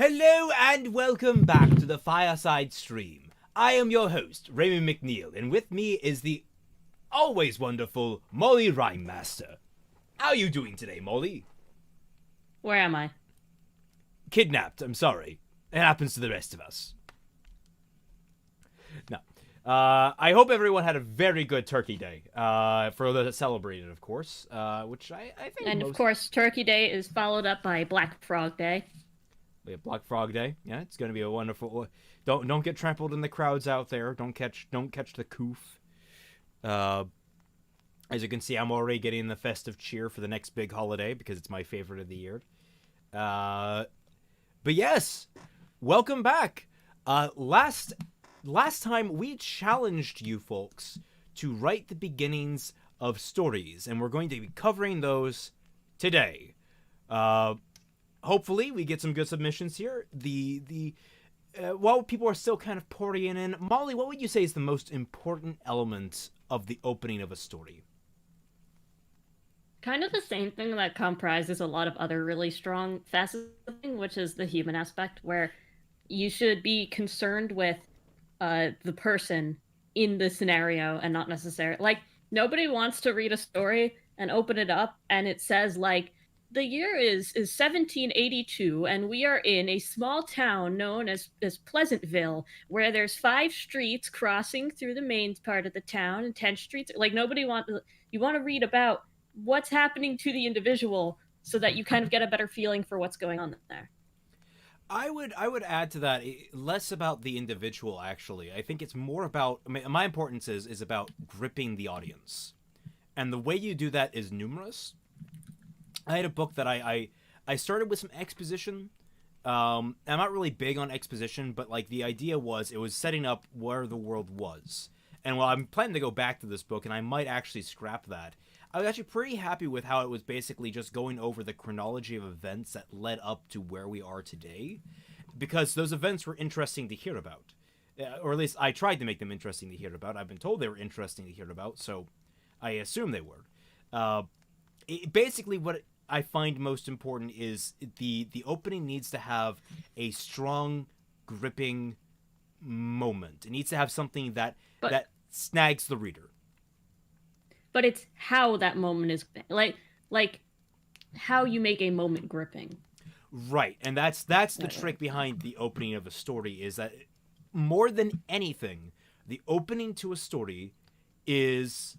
Hello and welcome back to the Fireside stream. I am your host, Raymond McNeil, and with me is the always wonderful Mollie Rhymemaster. How are you doing today, Mollie? Where am I? Kidnapped, I'm sorry. It happens to the rest of us. No. I hope everyone had a very good Turkey Day. For those that celebrated, of course. Which I think And of most... course, Turkey Day is followed up by Black Frog Day. We have Black Frog Day. Yeah, it's going to be a wonderful... Don't get trampled in the crowds out there. Don't catch the coof. As you can see, I'm already getting the festive cheer for the next big holiday because it's my favorite of the year. But yes, welcome back. Last time we challenged you folks to write the beginnings of stories, and we're going to be covering those today. Hopefully, we get some good submissions here. While people are still kind of pouring in, Mollie, what would you say is the most important element of the opening of a story? Kind of the same thing that comprises a lot of other really strong facets of the thing, which is the human aspect, where you should be concerned with the person in the scenario and not necessarily... Like, nobody wants to read a story and open it up and it says, like, the year is 1782, and we are in a small town known as Pleasantville, where there's 5 streets crossing through the main part of the town and 10 streets. Like, nobody wants... You want to read about what's happening to the individual so that you kind of get a better feeling for what's going on there. I would add to that less about the individual. Actually, I think it's more about my importance is about gripping the audience, and the way you do that is numerous. I had a book that I started with some exposition. I'm not really big on exposition, but like the idea was it was setting up where the world was. And while I'm planning to go back to this book, and I might actually scrap that, I was actually pretty happy with how it was basically just going over the chronology of events that led up to where we are today, because those events were interesting to hear about. Or at least I tried to make them interesting to hear about. I've been told they were interesting to hear about, so I assume they were. Basically, what I find most important is the opening needs to have a strong, gripping moment. It needs to have something that snags the reader. But it's how that moment is like how you make a moment gripping. Right, and that's the trick behind the opening of a story, is that more than anything, the opening to a story is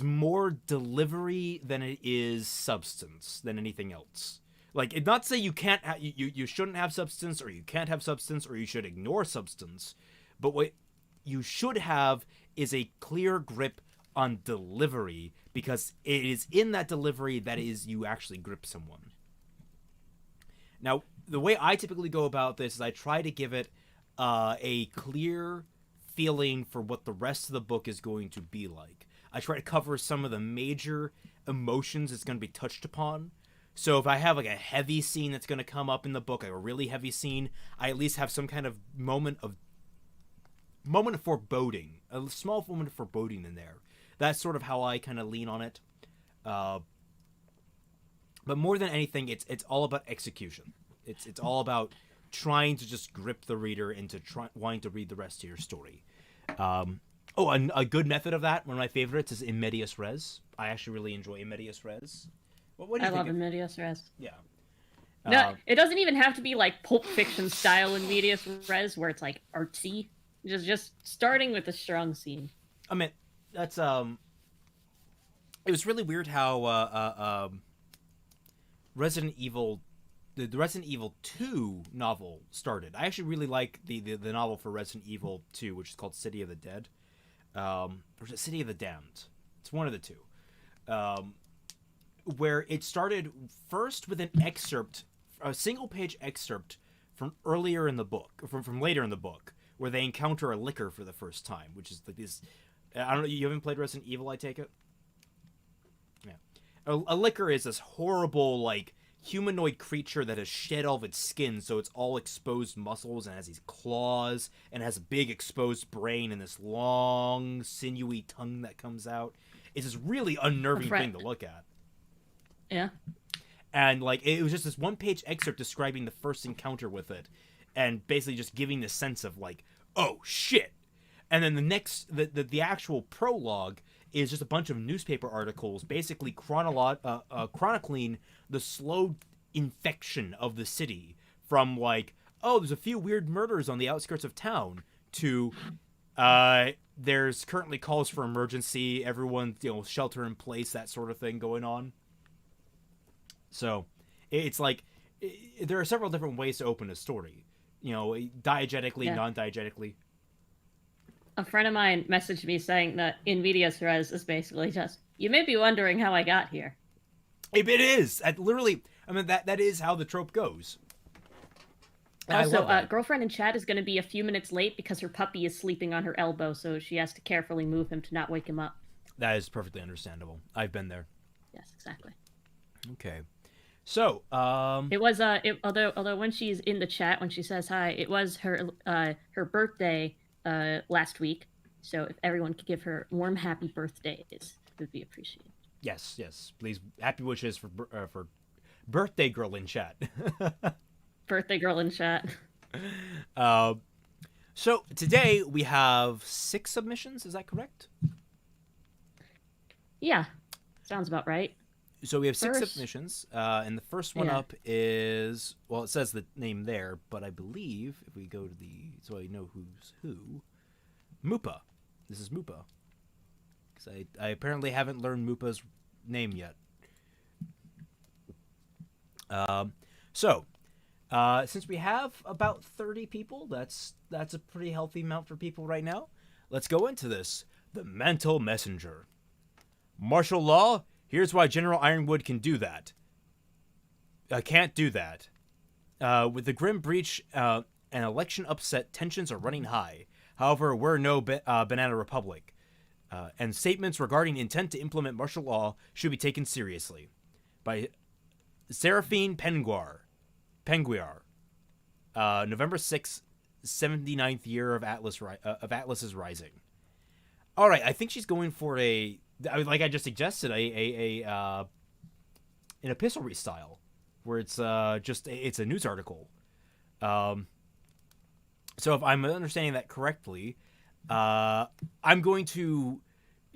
more delivery than it is substance than anything else. Like, it not to say you can't you shouldn't have substance, or you can't have substance, or you should ignore substance, but what you should have is a clear grip on delivery, because it is in that delivery that is you actually grip someone. Now, the way I typically go about this is I try to give it a clear feeling for what the rest of the book is going to be like. I try to cover some of the major emotions it's going to be touched upon. So if I have like a heavy scene that's going to come up in the book, like a really heavy scene, I at least have some kind of moment of foreboding, a small moment of foreboding in there. That's sort of how I kind of lean on it. But more than anything, it's all about execution. It's all about trying to just grip the reader into wanting to read the rest of your story. A good method of that, one of my favorites, is in medias res. I actually really enjoy in medias res. What do you I think love in medias res. Yeah. No, it doesn't even have to be like Pulp Fiction style in medias res, where it's like artsy. Just starting with a strong scene. I mean, that's it was really weird how Resident Evil, the Resident Evil 2 novel started. I actually really like the novel for Resident Evil 2, which is called City of the Dead. Or is it City of the Damned? It's one of the two. Where it started first with an excerpt, a single-page excerpt from earlier in the book, from later in the book, where they encounter a licker for the first time, which is like this... I don't know, you haven't played Resident Evil, I take it? Yeah. A licker is this horrible, like, humanoid creature that has shed all of its skin, so it's all exposed muscles and has these claws and has a big exposed brain and this long, sinewy tongue that comes out. It's this really unnerving thing to look at. Yeah. And like it was just this one-page excerpt describing the first encounter with it, and basically just giving the sense of like, oh shit. And then the actual prologue is just a bunch of newspaper articles, basically chronicling the slow infection of the city from like, oh, there's a few weird murders on the outskirts of town, to there's currently calls for emergency, everyone, shelter in place, that sort of thing going on. So it's like there are several different ways to open a story, diegetically, Yeah. non-diegetically. A friend of mine messaged me saying that in medias res is basically just, you may be wondering how I got here. It is. Literally, I mean, that is how the trope goes. And I Also, love that. girlfriend in chat is going to be a few minutes late because her puppy is sleeping on her elbow, so she has to carefully move him to not wake him up. That is perfectly understandable. I've been there. Yes, exactly. Okay. So, It was although when she's in the chat, when she says hi, it was her birthday last week. So if everyone could give her warm, happy birthdays, it would be appreciated. yes. Please, happy wishes for birthday girl in chat. Birthday girl in chat. So today we have 6 submissions. Is that correct? Yeah, sounds about right. So we have 6 First- submissions, and the first one Yeah. up is, well, it says the name there, but I believe if we go to so I know who's who, Mupa. This is Mupa. Because I apparently haven't learned Mupa's name yet. Since we have about 30 people, that's a pretty healthy amount for people right now. Let's go into this. The Mental Messenger. Martial law? Here's why General Ironwood can do that. Can't do that. With the grim breach and election upset, tensions are running high. However, we're no banana republic. And statements regarding intent to implement martial law should be taken seriously. By Seraphine Penguiar. November 6th, 79th year of Atlas's Rising. All right, I think she's going for like I just suggested, an epistolary style, where it's it's a news article. So if I'm understanding that correctly, I'm going to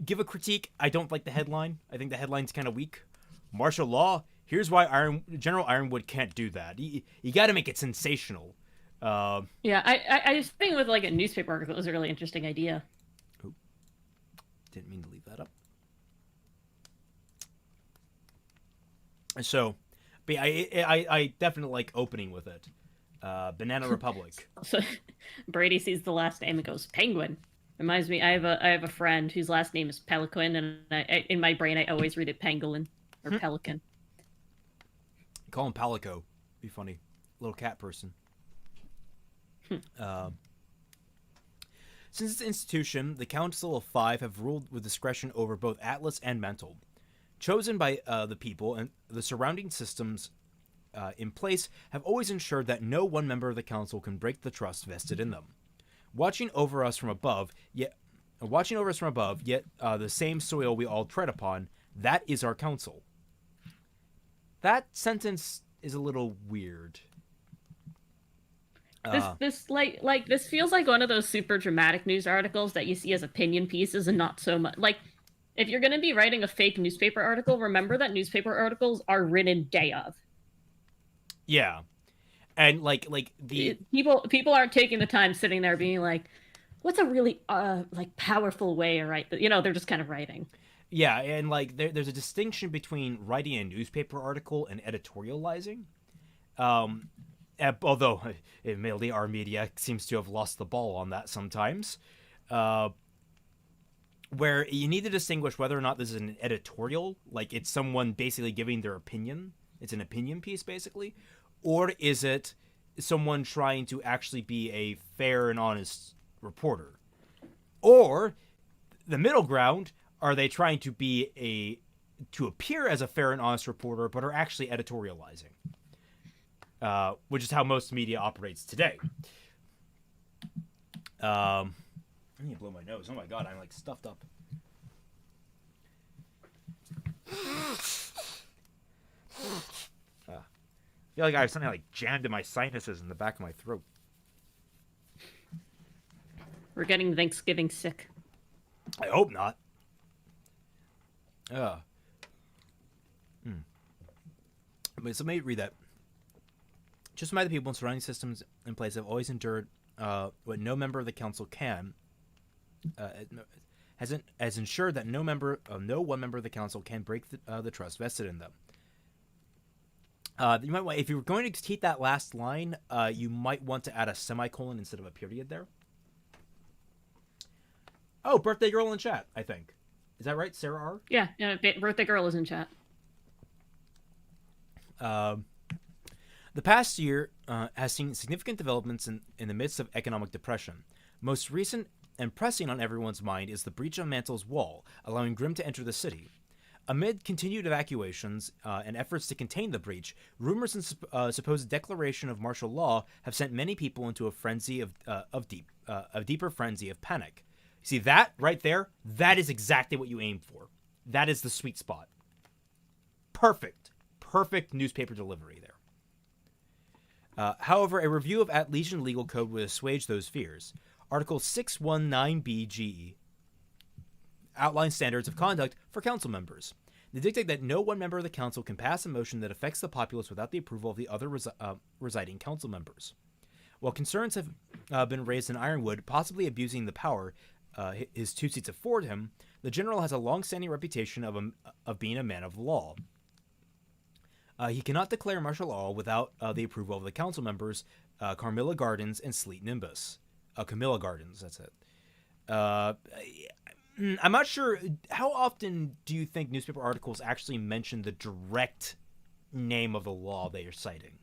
give a critique. I don't like the headline. I think the headline's kind of weak. Martial law. Here's why General Ironwood can't do that. You got to make it sensational. Yeah, I just think with like a newspaper article, it was a really interesting idea. Didn't mean to leave that up. So, but yeah, I definitely like opening with it. Banana Republic. So Brady sees the last name and goes, Penguin. Reminds me, I have a friend whose last name is Pelican, and in my brain I always read it Pangolin or Pelican. Call him Palico. Be funny. Little cat person. Since its institution, the Council of Five have ruled with discretion over both Atlas and Mental. Chosen by the people, and the surrounding systems in place have always ensured that no one member of the Council can break the trust vested in them. Watching over us from above, yet the same soil we all tread upon, that is our Council. That sentence is a little weird. This feels like one of those super dramatic news articles that you see as opinion pieces and not so much like if you're going to be writing a fake newspaper article, remember that newspaper articles are written day of. Yeah. And like the people aren't taking the time sitting there being like, what's a really like powerful way to write that? They're just kind of writing. Yeah, and like there's a distinction between writing a newspaper article and editorializing. Although, admittedly, our media seems to have lost the ball on that sometimes. Where you need to distinguish whether or not this is an editorial, like it's someone basically giving their opinion. It's an opinion piece, basically. Or is it someone trying to actually be a fair and honest reporter? Or, the middle ground, are they trying to to appear as a fair and honest reporter, but are actually editorializing? Which is how most media operates today. I need to blow my nose. Oh my god, I'm like stuffed up. feel like I have something like jammed in my sinuses in the back of my throat. We're getting Thanksgiving sick. I hope not. Uh. So let me read that. Just remind the people and surrounding systems in place have always endured what no member of the council can. Has ensured that no one member of the council can break the trust vested in them. You might want, if you were going to keep that last line, you might want to add a semicolon instead of a period there. Oh, birthday girl in chat, I think. Is that right, Sarah R? Yeah, birthday girl is in chat. The past year has seen significant developments in the midst of economic depression. Most recent and pressing on everyone's mind is the breach of Mantle's wall, allowing Grimm to enter the city. Amid continued evacuations and efforts to contain the breach, rumors and supposed declaration of martial law have sent many people into a frenzy a deeper frenzy of panic. See that right there? That is exactly what you aim for. That is the sweet spot. Perfect newspaper delivery there. However, a review of At Legion legal code would assuage those fears. Article 619BGE outlines standards of conduct for council members. They dictate that no one member of the council can pass a motion that affects the populace without the approval of the other residing council members. While concerns have been raised in Ironwood, possibly abusing the power his 2 seats afford him, the general has a long-standing reputation of being a man of the law. He cannot declare martial law without the approval of the council members, Carmilla Gardens and Sleet Nimbus. Camilla Gardens, that's it. I'm not sure. How often do you think newspaper articles actually mention the direct name of the law they are citing?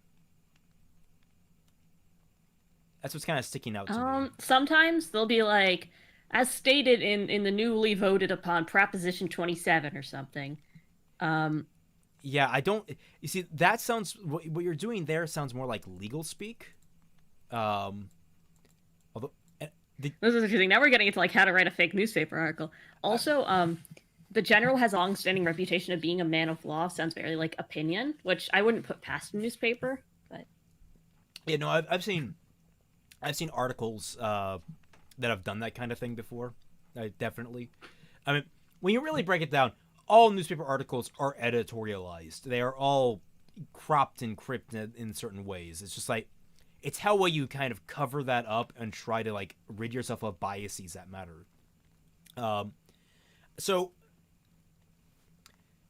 That's what's kind of sticking out to me. Sometimes they'll be like, as stated in the newly voted upon Proposition 27 or something. Yeah, I don't. You see, that sounds. What you're doing there sounds more like legal speak. Although. This is interesting. Now we're getting into like how to write a fake newspaper article. Also, the general has a long-standing reputation of being a man of law. Sounds very like opinion, which I wouldn't put past a newspaper. But yeah, no, I've seen articles that have done that kind of thing before. Definitely. I mean, when you really break it down, all newspaper articles are editorialized. They are all cropped and cribbed in certain ways. It's just like, it's how well you kind of cover that up and try to like rid yourself of biases that matter. So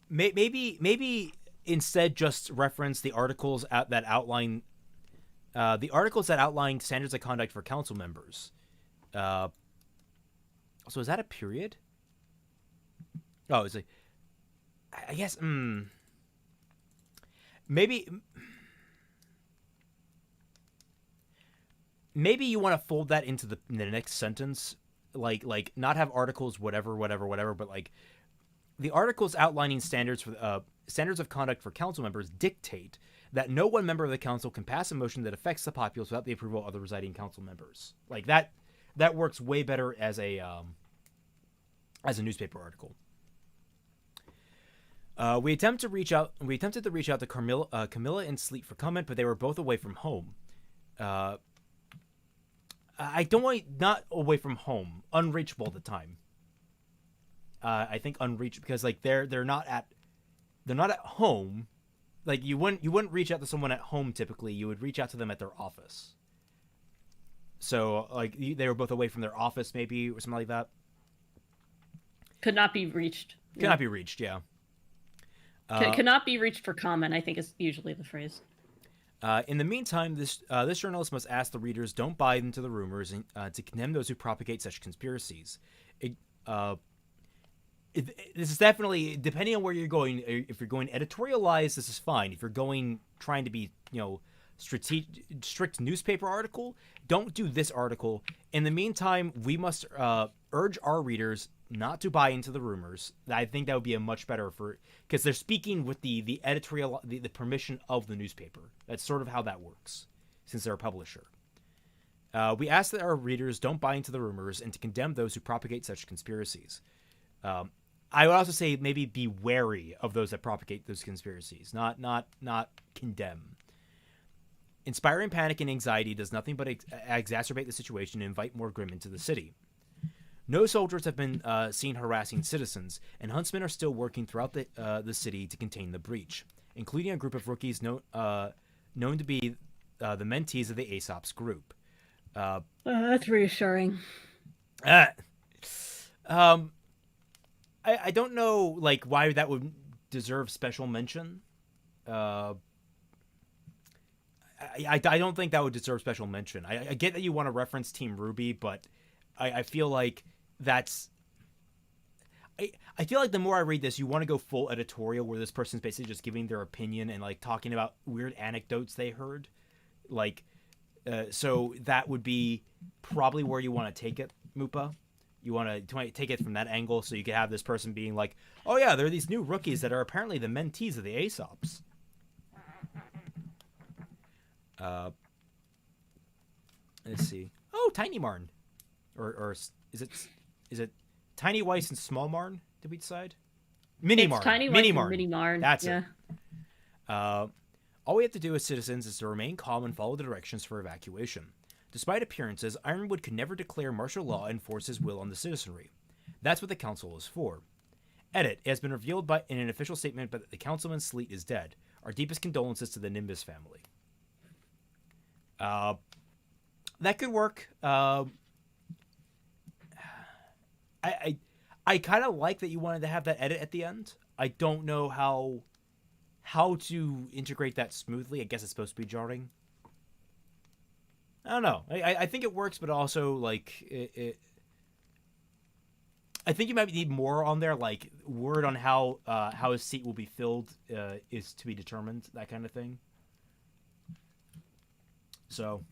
maybe instead just reference the articles that outline standards of conduct for council members. So is that a period? Oh, it's like, I guess. Maybe you want to fold that into the next sentence, like not have articles whatever, but like the articles outlining standards of conduct for council members dictate that no one member of the council can pass a motion that affects the populace without the approval of the residing council members. Like that works way better as a newspaper article. We attempted to reach out to Camilla and Sleet for comment, but they were both away from home. I don't want not away from home, unreachable at the time. I think unreachable because like they're not at home. Like you wouldn't reach out to someone at home typically. You would reach out to them at their office. So like they were both away from their office maybe or something like that. Could not be reached. Could not be reached. Yeah. Cannot be reached for comment, I think is usually the phrase. In the meantime, this journalist must ask the readers don't buy into the rumors and to condemn those who propagate such conspiracies. This is definitely, depending on where you're going, if you're going editorialized, this is fine. If you're trying to be, strict newspaper article, don't do this article. In the meantime, we must urge our readers not to buy into the rumors. I think that would be a much better because they're speaking with the editorial, the permission of the newspaper. That's sort of how that works, since they're a publisher. We ask that our readers don't buy into the rumors and to condemn those who propagate such conspiracies. I would also say maybe be wary of those that propagate those conspiracies, not condemn. Inspiring panic and anxiety does nothing but exacerbate the situation and invite more grim into the city. No soldiers have been seen harassing citizens, and huntsmen are still working throughout the city to contain the breach, including a group of rookies known to be the mentees of the Aesop's group. That's reassuring. I don't know like why that would deserve special mention. I don't think that would deserve special mention. I get that you want to reference Team Ruby, but I feel like that's... I feel like the more I read this, you want to go full editorial where this person's basically just giving their opinion and like talking about weird anecdotes they heard. Like, so that would be probably where you want to take it, Mupa. You want to take it from that angle so you can have this person being like, oh yeah, there are these new rookies that are apparently the mentees of the Aesops. Let's see. Oh, Tiny Marn. Or is it Tiny Weiss and Small Marn? Did we decide? Mini Marn. Tiny Weiss and Mini Marn. That's it. All we have to do as citizens is to remain calm and follow the directions for evacuation. Despite appearances, Ironwood could never declare martial law and force his will on the citizenry. That's what the council is for. Edit. It has been revealed in an official statement that the councilman Sleet is dead. Our deepest condolences to the Nimbus family. That could work. I kind of like that you wanted to have that edit at the end. I don't know how to integrate that smoothly. I guess it's supposed to be jarring. I don't know. I think it works, but also like I think you might need more on there, like word on how his seat will be filled is to be determined, that kind of thing. So,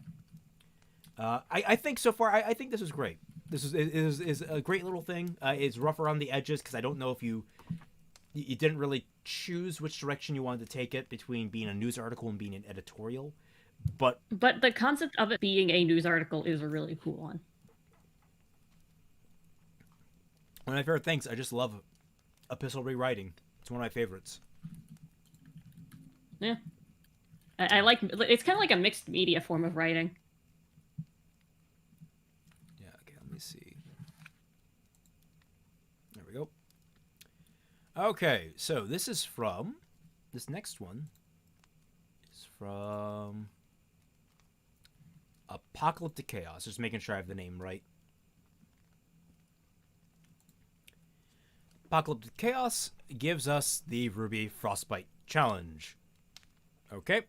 I think so far, I think this is great. This is a great little thing. It's rough around the edges because I don't know if you didn't really choose which direction you wanted to take it between being a news article and being an editorial. But the concept of it being a news article is a really cool one. One of my favorite things, I just love epistle rewriting. It's one of my favorites. Yeah. I like, it's kind of like a mixed media form of writing. Yeah, okay, let me see. There we go. Okay, so this next one is from Apocalyptic Chaos. Just making sure I have the name right. Apocalyptic Chaos gives us the Ruby Frostbite Challenge. Okay.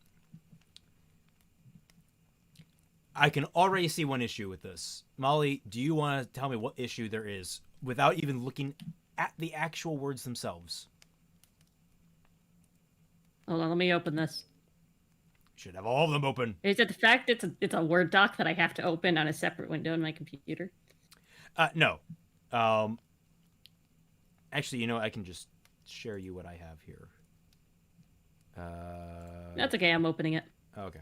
I can already see one issue with this. Molly, do you want to tell me what issue there is without even looking at the actual words themselves? Hold on, let me open this. Should have all of them open. Is it the fact it's a Word doc that I have to open on a separate window in my computer? No. Actually, I can just share you what I have here. That's okay, I'm opening it. Okay.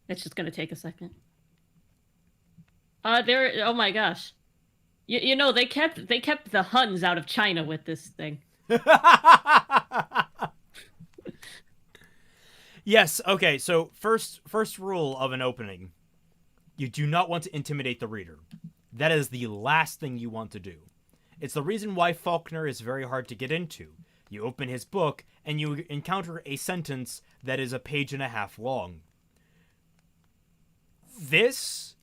It's just gonna take a second. Oh my gosh. They kept the Huns out of China with this thing. Yes, okay, so first rule of an opening. You do not want to intimidate the reader. That is the last thing you want to do. It's the reason why Faulkner is very hard to get into. You open his book, and you encounter a sentence that is a page and a half long. This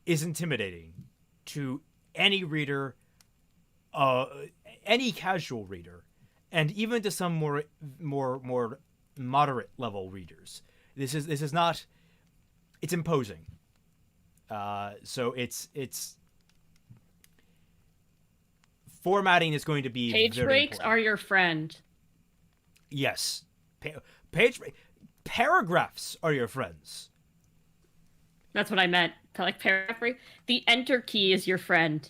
is intimidating to any reader, any casual reader, and even to some more moderate level readers. This is not. It's imposing. So it's formatting is going to be page very breaks important. Are your friend. Yes, paragraphs are your friends. That's what I meant. Like paragraph break. The enter key is your friend.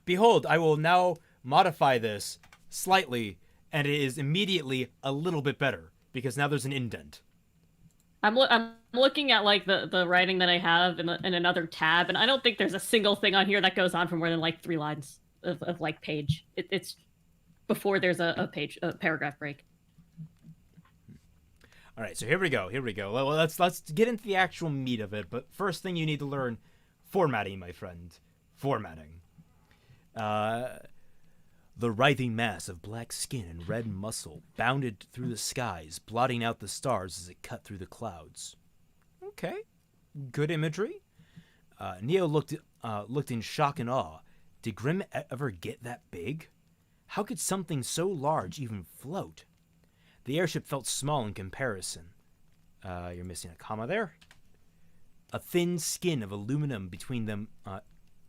Behold, I will now modify this slightly, and it is immediately a little bit better because now there's an indent. I'm looking at like the writing that I have in another tab, and I don't think there's a single thing on here that goes on for more than like 3 lines of like page. It's before there's a paragraph break. All right, so here we go. Here we go. Well, let's get into the actual meat of it. But first thing you need to learn, formatting, my friend. Formatting. The writhing mass of black skin and red muscle bounded through the skies, blotting out the stars as it cut through the clouds. Okay, good imagery. Neo looked in shock and awe. Did Grimm ever get that big? How could something so large even float? The airship felt small in comparison. You're missing a comma there. A thin skin of aluminum between them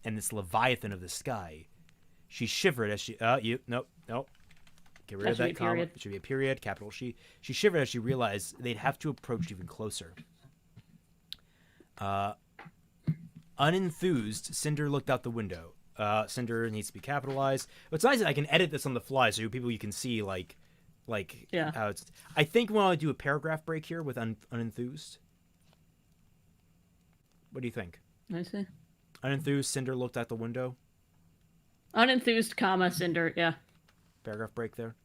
and this leviathan of the sky. She shivered as she... Nope. Get rid of that comma. It should be a period, capital She. She shivered as she realized they'd have to approach even closer. Unenthused, Cinder looked out the window. Cinder needs to be capitalized. It's nice that I can edit this on the fly so you can see, yeah. How it's... I think we'll do a paragraph break here with unenthused. What do you think? I see. Unenthused, Cinder looked out the window. Unenthused, comma, Cinder, yeah. Paragraph break there.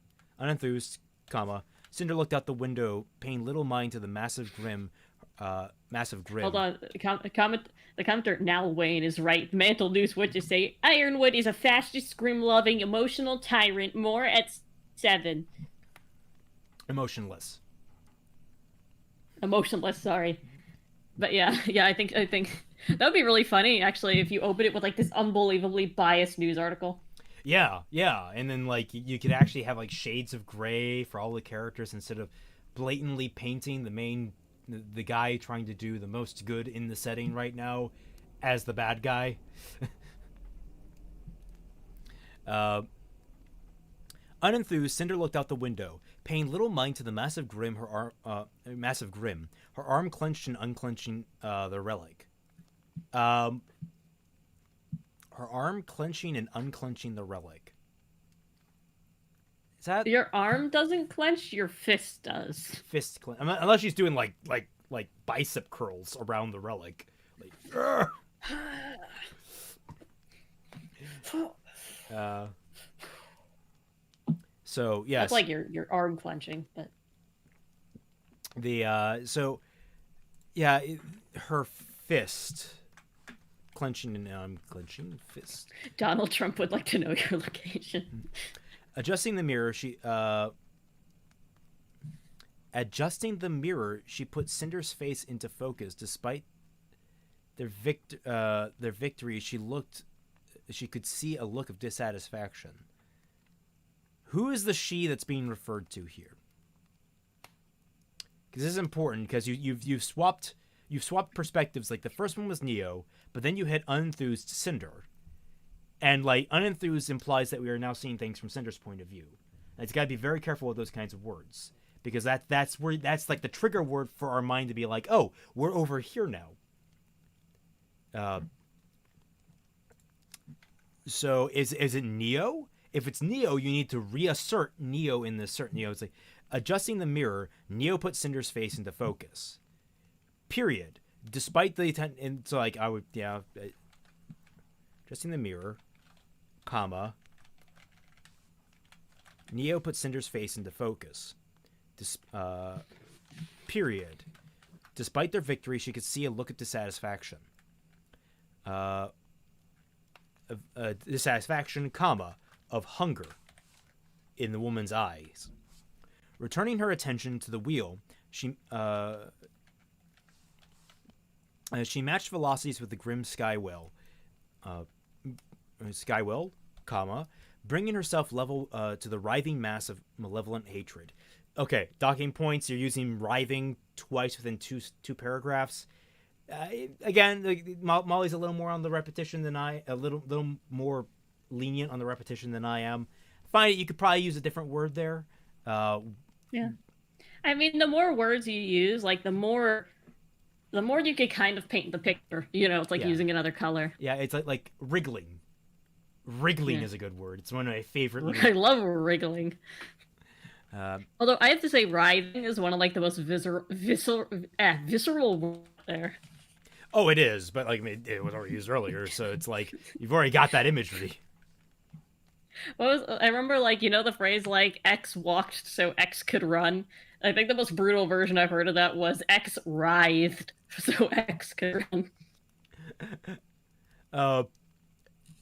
Unenthused, comma. Cinder looked out the window, paying little mind to the massive Grimm. Hold on. The commenter, now Wayne, is right. Mantle News would just say, Ironwood is a fascist, Grimm-loving, emotional tyrant. More at 7. Emotionless, sorry. But yeah, I think that would be really funny, actually, if you open it with, like, this unbelievably biased news article. Yeah, and then, like, you could actually have, like, shades of gray for all the characters instead of blatantly painting the guy trying to do the most good in the setting right now as the bad guy. Unenthused, Cinder looked out the window, paying little mind to the massive Grimm. Her arm clenched and unclenching the relic. Her arm clenching and unclenching the relic. Is that... Your arm doesn't clench, your fist does. Fist clench. Unless she's doing like bicep curls around the relic. Like, so yes. That's like your arm clenching, but her fist clenching and unclenching fist. Donald Trump would like to know your location. Adjusting the mirror, she put Cinder's face into focus. Despite their victory, she could see a look of dissatisfaction. Who is the she that's being referred to here? Because this is important, because you've swapped perspectives. Like, the first one was Neo, but then you hit unenthused Cinder. And, like, unenthused implies that we are now seeing things from Cinder's point of view. And it's got to be very careful with those kinds of words. Because that's like the trigger word for our mind to be like, oh, we're over here now. So is it Neo? If it's Neo, you need to reassert Neo in this certain... It's like, adjusting the mirror, Neo put Cinder's face into focus. Period. Despite the... And so, like, I would... Yeah. Adjusting the mirror, comma. Neo put Cinder's face into focus. Period. Despite their victory, she could see a look of dissatisfaction. Dissatisfaction, comma, of hunger in the woman's eyes. Returning her attention to the wheel, she matched velocities with the Grimm Skywell, comma, bringing herself level to the writhing mass of malevolent hatred. Okay, docking points. You're using writhing twice within two paragraphs. Again, Mollie's a little more on the repetition than a little more lenient on the repetition than I am. Find it. You could probably use a different word there. Yeah, I mean, the more words you use, like the more you can kind of paint the picture. You know, it's like using another color. Yeah, it's like wriggling. Wriggling is a good word. It's one of my favorite. I love wriggling. Although I have to say, writhing is one of like the most visceral words there. Oh, it is, but like it was already used earlier, so it's like you've already got that imagery. I remember, like, you know, the phrase like X walked so X could run. I think the most brutal version I've heard of that was X writhed, so X could run. Uh,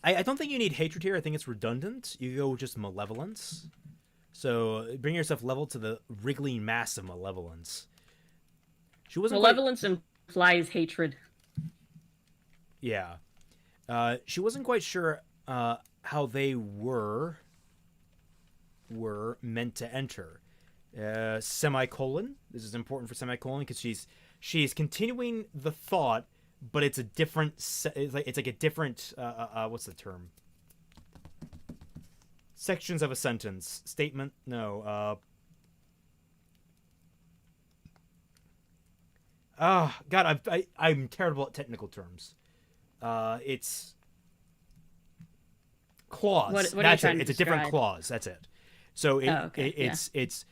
I don't think you need hatred here. I think it's redundant. You go with just malevolence. So bring yourself level to the wriggling mass of malevolence. She wasn't Malevolence implies hatred. Yeah. She wasn't quite sure how they were meant to enter. Semicolon. This is important for semicolon because she's continuing the thought, but it's a different. It's like a different. What's the term? Sections of a sentence. Statement. No. Oh God, I'm terrible at technical terms. It's clause. What That's are you it. trying It's to a different describe? clause. That's it. So it's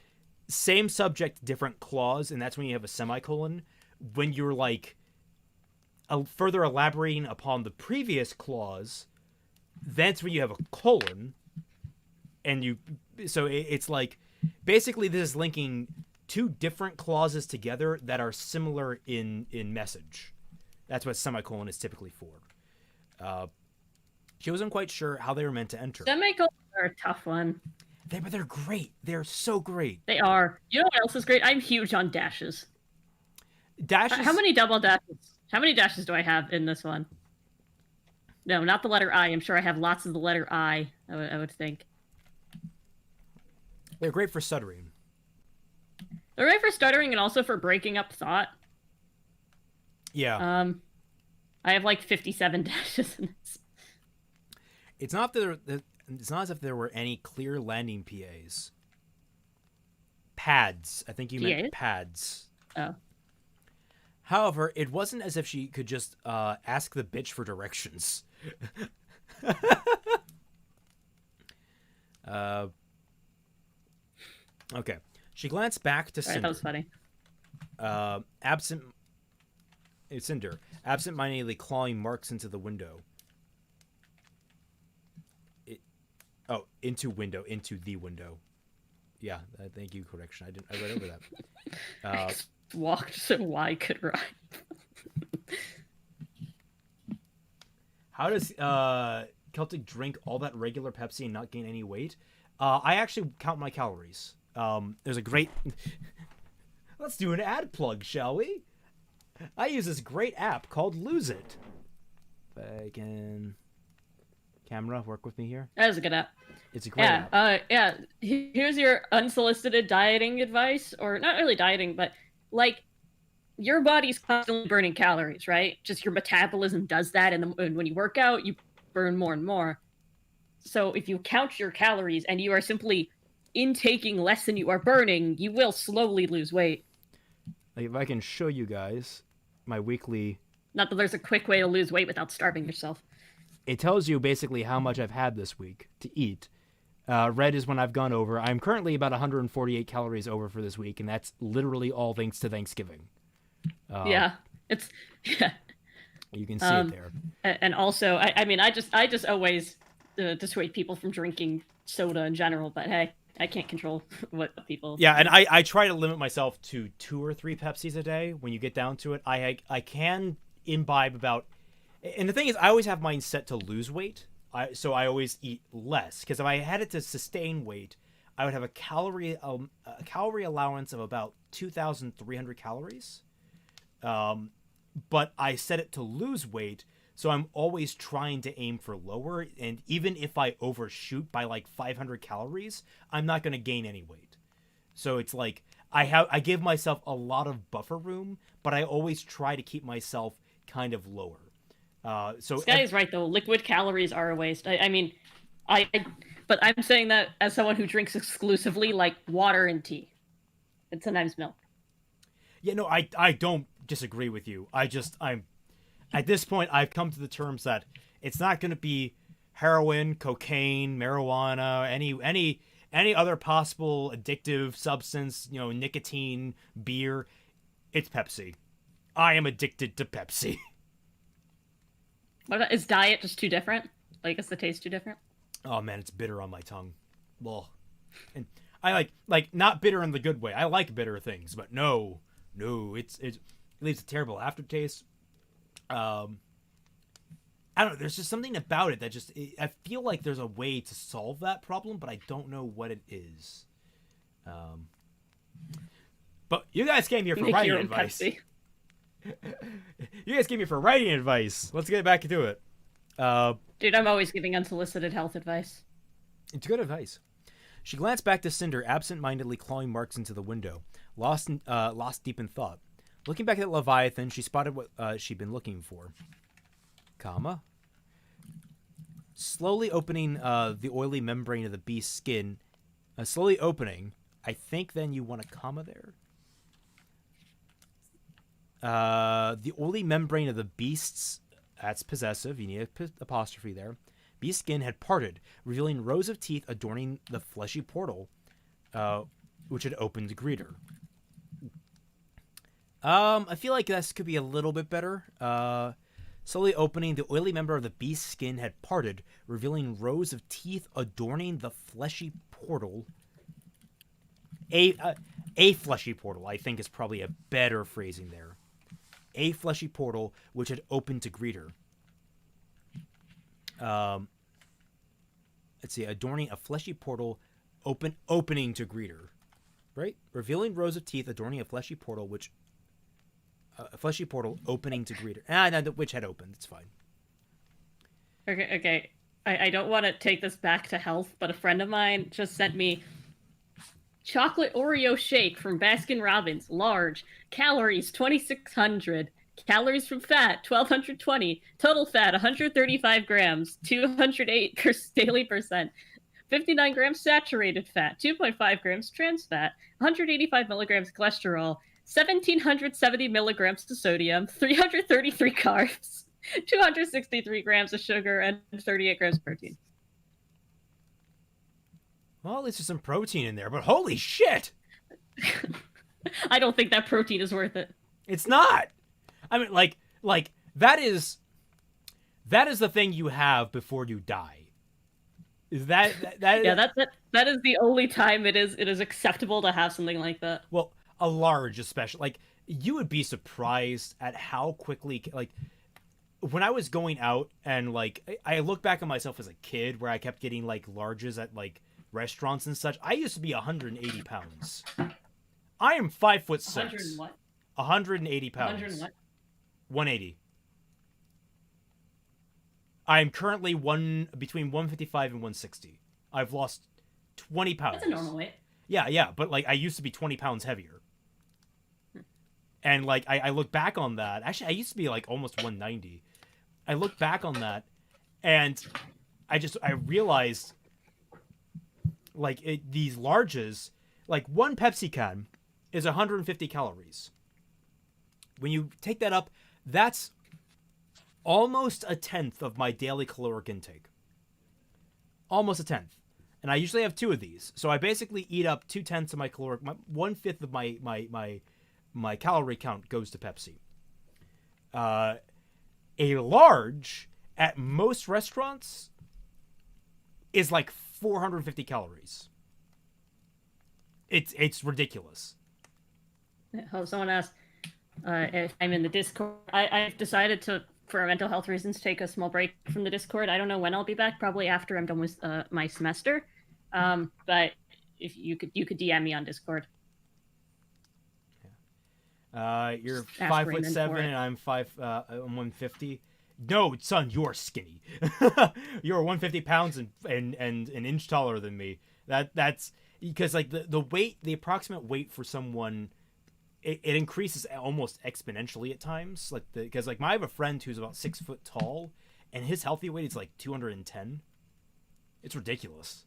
same subject, different clause, and that's when you have a semicolon. When you're like further elaborating upon the previous clause, that's when you have a colon, and you. So it's like basically this is linking two different clauses together that are similar in message. That's what semicolon is typically for. She wasn't quite sure how they were meant to enter. Semicolons are a tough one. But they're great. They're so great. They are. You know what else is great? I'm huge on dashes. Dashes. How many double dashes? How many dashes do I have in this one? No, not the letter I. I'm sure I have lots of the letter I would think. They're great for stuttering. They're great for stuttering and also for breaking up thought. Yeah. I have like 57 dashes in this. It's not as if there were any clear landing PAs. Pads. I think you meant pads. Oh. However, it wasn't as if she could just ask the bitch for directions. Okay. She glanced back to Cinder. Right, that was funny. Cinder, absent-mindedly clawing marks into the window. Into the window. Yeah, thank you. Correction. I read over that. Walked so Y could rhyme. How does Celtic drink all that regular Pepsi and not gain any weight? I actually count my calories. There's a great. Let's do an ad plug, shall we? I use this great app called Lose It. If I can. Camera, work with me here. That was a good app. It's a great app. Yeah. Here's your unsolicited dieting advice, or not really dieting, but like your body's constantly burning calories, right? Just your metabolism does that, and when you work out, you burn more and more. So if you count your calories and you are simply intaking less than you are burning, you will slowly lose weight. Like if I can show you guys my weekly. Not that there's a quick way to lose weight without starving yourself. It tells you basically how much I've had this week to eat. Red is when I've gone over. I'm currently about 148 calories over for this week, and that's literally all thanks to Thanksgiving. Yeah. You can see it there. And also, I just always dissuade people from drinking soda in general, but hey, I can't control what people. Yeah, and I try to limit myself to 2 or 3 Pepsis a day. When you get down to it, I can imbibe about. And the thing is, I always have mine set to lose weight. So I always eat less, because if I had it to sustain weight, I would have a calorie allowance of about 2,300 calories. But I set it to lose weight, so I'm always trying to aim for lower. And even if I overshoot by like 500 calories, I'm not going to gain any weight. So it's like I give myself a lot of buffer room, but I always try to keep myself kind of lower. So this guy is right though. Liquid calories are a waste. I mean, but I'm saying that as someone who drinks exclusively like water and tea, and sometimes milk. Yeah, no, I don't disagree with you. I'm at this point I've come to the terms that it's not going to be heroin, cocaine, marijuana, any other possible addictive substance, nicotine, beer. It's Pepsi. I am addicted to Pepsi. What about, is diet just too different? Like, is the taste too different? Oh man, it's bitter on my tongue. Well, and I like not bitter in the good way. I like bitter things, but no, it leaves a terrible aftertaste. I don't know. There's just something about it that I feel like there's a way to solve that problem, but I don't know what it is. But you guys came here for writing advice. You guys came here for writing advice. Let's get back to it. Dude, I'm always giving unsolicited health advice. It's good advice. She glanced back to Cinder, absent-mindedly clawing marks into the window, lost deep in thought. Looking back at Leviathan, she spotted what she'd been looking for. Comma. Slowly opening the oily membrane of the beast's skin. Slowly opening. I think then you want a comma there. The oily membrane of the beast's... That's possessive. You need an apostrophe there. Beast's skin had parted, revealing rows of teeth adorning the fleshy portal, which had opened to greet her. I feel like this could be a little bit better. Slowly opening, the oily member of the beast's skin had parted, revealing rows of teeth adorning the fleshy portal. A fleshy portal, I think, is probably a better phrasing there. A fleshy portal which had opened to greet her. Let's see, adorning a fleshy portal, opening to greet her, right? Revealing rows of teeth adorning a fleshy portal which. A fleshy portal opening to greet her. No, which had opened. It's fine. Okay. I don't want to take this back to health, but a friend of mine just sent me chocolate Oreo shake from Baskin Robbins, large, calories 2,600, calories from fat 1,220, total fat 135 grams, 208 daily percent, 59 grams saturated fat, 2.5 grams trans fat, 185 milligrams cholesterol, 1,770 milligrams of sodium, 333 carbs, 263 grams of sugar, and 38 grams of protein. Well, at least there's some protein in there, but holy shit! I don't think that protein is worth it. It's not! I mean, like that is the thing you have before you die. Is that yeah, that is the only time it is acceptable to have something like that. Well, a large, especially, like, you would be surprised at how quickly, like, when I was going out and, like, I look back at myself as a kid where I kept getting, like, larges at, like, restaurants and such. I used to be 180 pounds. I am 5'6". 100 what? 180 pounds. 100 what? 180. I am currently between 155 and 160. I've lost 20 pounds. That's a normal weight. Yeah, but, like, I used to be 20 pounds heavier. And, like, I look back on that. Actually, I used to be, like, almost 190. I look back on that, and I realized, like, these larges, like, one Pepsi can is 150 calories. When you take that up, that's almost a tenth of my daily caloric intake. Almost a tenth. And I usually have 2 of these. So I basically eat up 2/10 of my caloric, 1/5 of my calorie count goes to Pepsi. A large at most restaurants is like 450 calories. It's ridiculous. Oh, someone asked if I'm in the Discord. I've decided to, for mental health reasons, take a small break from the Discord. I don't know when I'll be back. Probably after I'm done with my semester. But if you could DM me on Discord. You're 5'7" and I'm 150. No, son, you're skinny. You're 150 pounds and an inch taller than me. That's because, like, the weight, the approximate weight for someone, it increases almost exponentially at times. Like, because, like, I have a friend who's about 6 foot tall, and his healthy weight is like 210. It's ridiculous.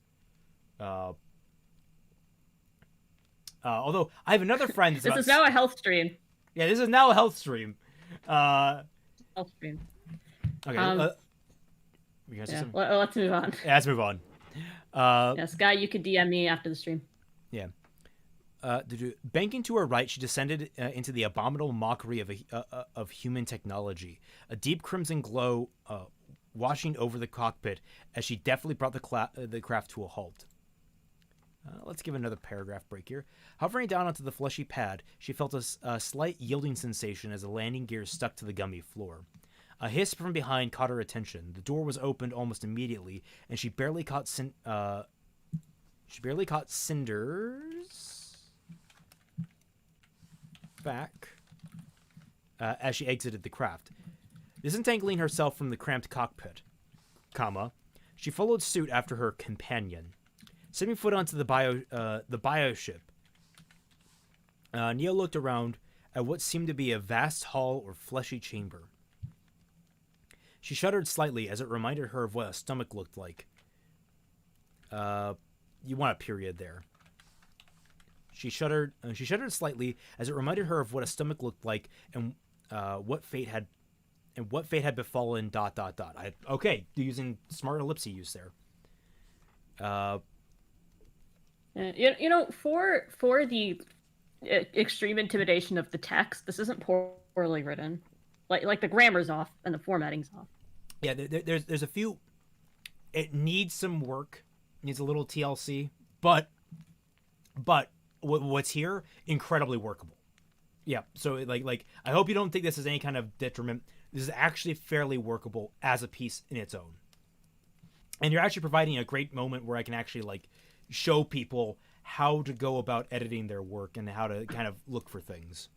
Although I have another friend. This is now a health stream. Yeah, this is now a health stream. Health stream. Okay. Let's move on. Yeah, let's move on. Sky, you could DM me after the stream. Yeah. Banking to her right, she descended into the abominable mockery of human technology. A deep crimson glow washing over the cockpit as she deftly brought the craft to a halt. Let's give another paragraph break here. Hovering down onto the fleshy pad, she felt a slight yielding sensation as the landing gear stuck to the gummy floor. A hiss from behind caught her attention. The door was opened almost immediately, and she barely caught Cinder's back as she exited the craft. Disentangling herself from the cramped cockpit, she followed suit after her companion. Setting foot onto the bio ship, Neo looked around at what seemed to be a vast hall or fleshy chamber. She shuddered slightly as it reminded her of what a stomach looked like. You want a period there. She shuddered slightly as it reminded her of what a stomach looked like and what fate had befallen ... Okay, using smart ellipsis use there. For the extreme intimidation of the text, this isn't poorly written. Like the grammar's off and the formatting's off. Yeah, there's a few. It needs some work, needs a little TLC, but what's here incredibly workable. Yeah, so like I hope you don't think this is any kind of detriment. This is actually fairly workable as a piece in its own, and you're actually providing a great moment where I can actually like show people how to go about editing their work and how to kind of look for things.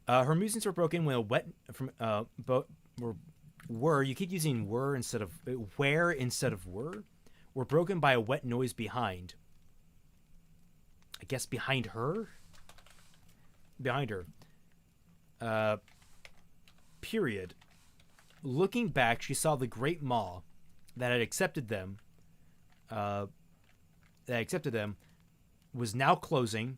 Her musings were broken when a wet from were you keep using were instead of where instead of were broken by a wet noise behind. I guess behind her. Period. Looking back, she saw the great maw that had accepted them. Was now closing.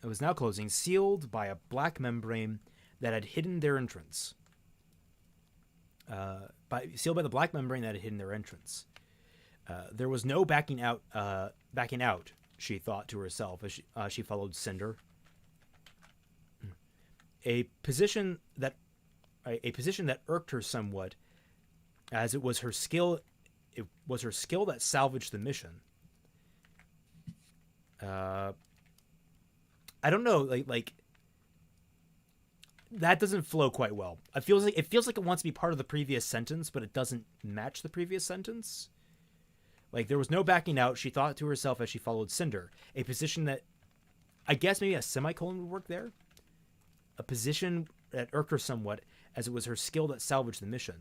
It was now closing, sealed by a black membrane that had hidden their entrance. Sealed by the black membrane that had hidden their entrance. There was no backing out. She thought to herself as she followed Cinder. A position that irked her somewhat, as it was her skill. It was her skill that salvaged the mission. I don't know, like that doesn't flow quite well. It feels like it wants to be part of the previous sentence, but it doesn't match the previous sentence. Like there was no backing out, she thought to herself as she followed Cinder. A position that, I guess maybe a semicolon would work there. A position that irked her somewhat, as it was her skill that salvaged the mission.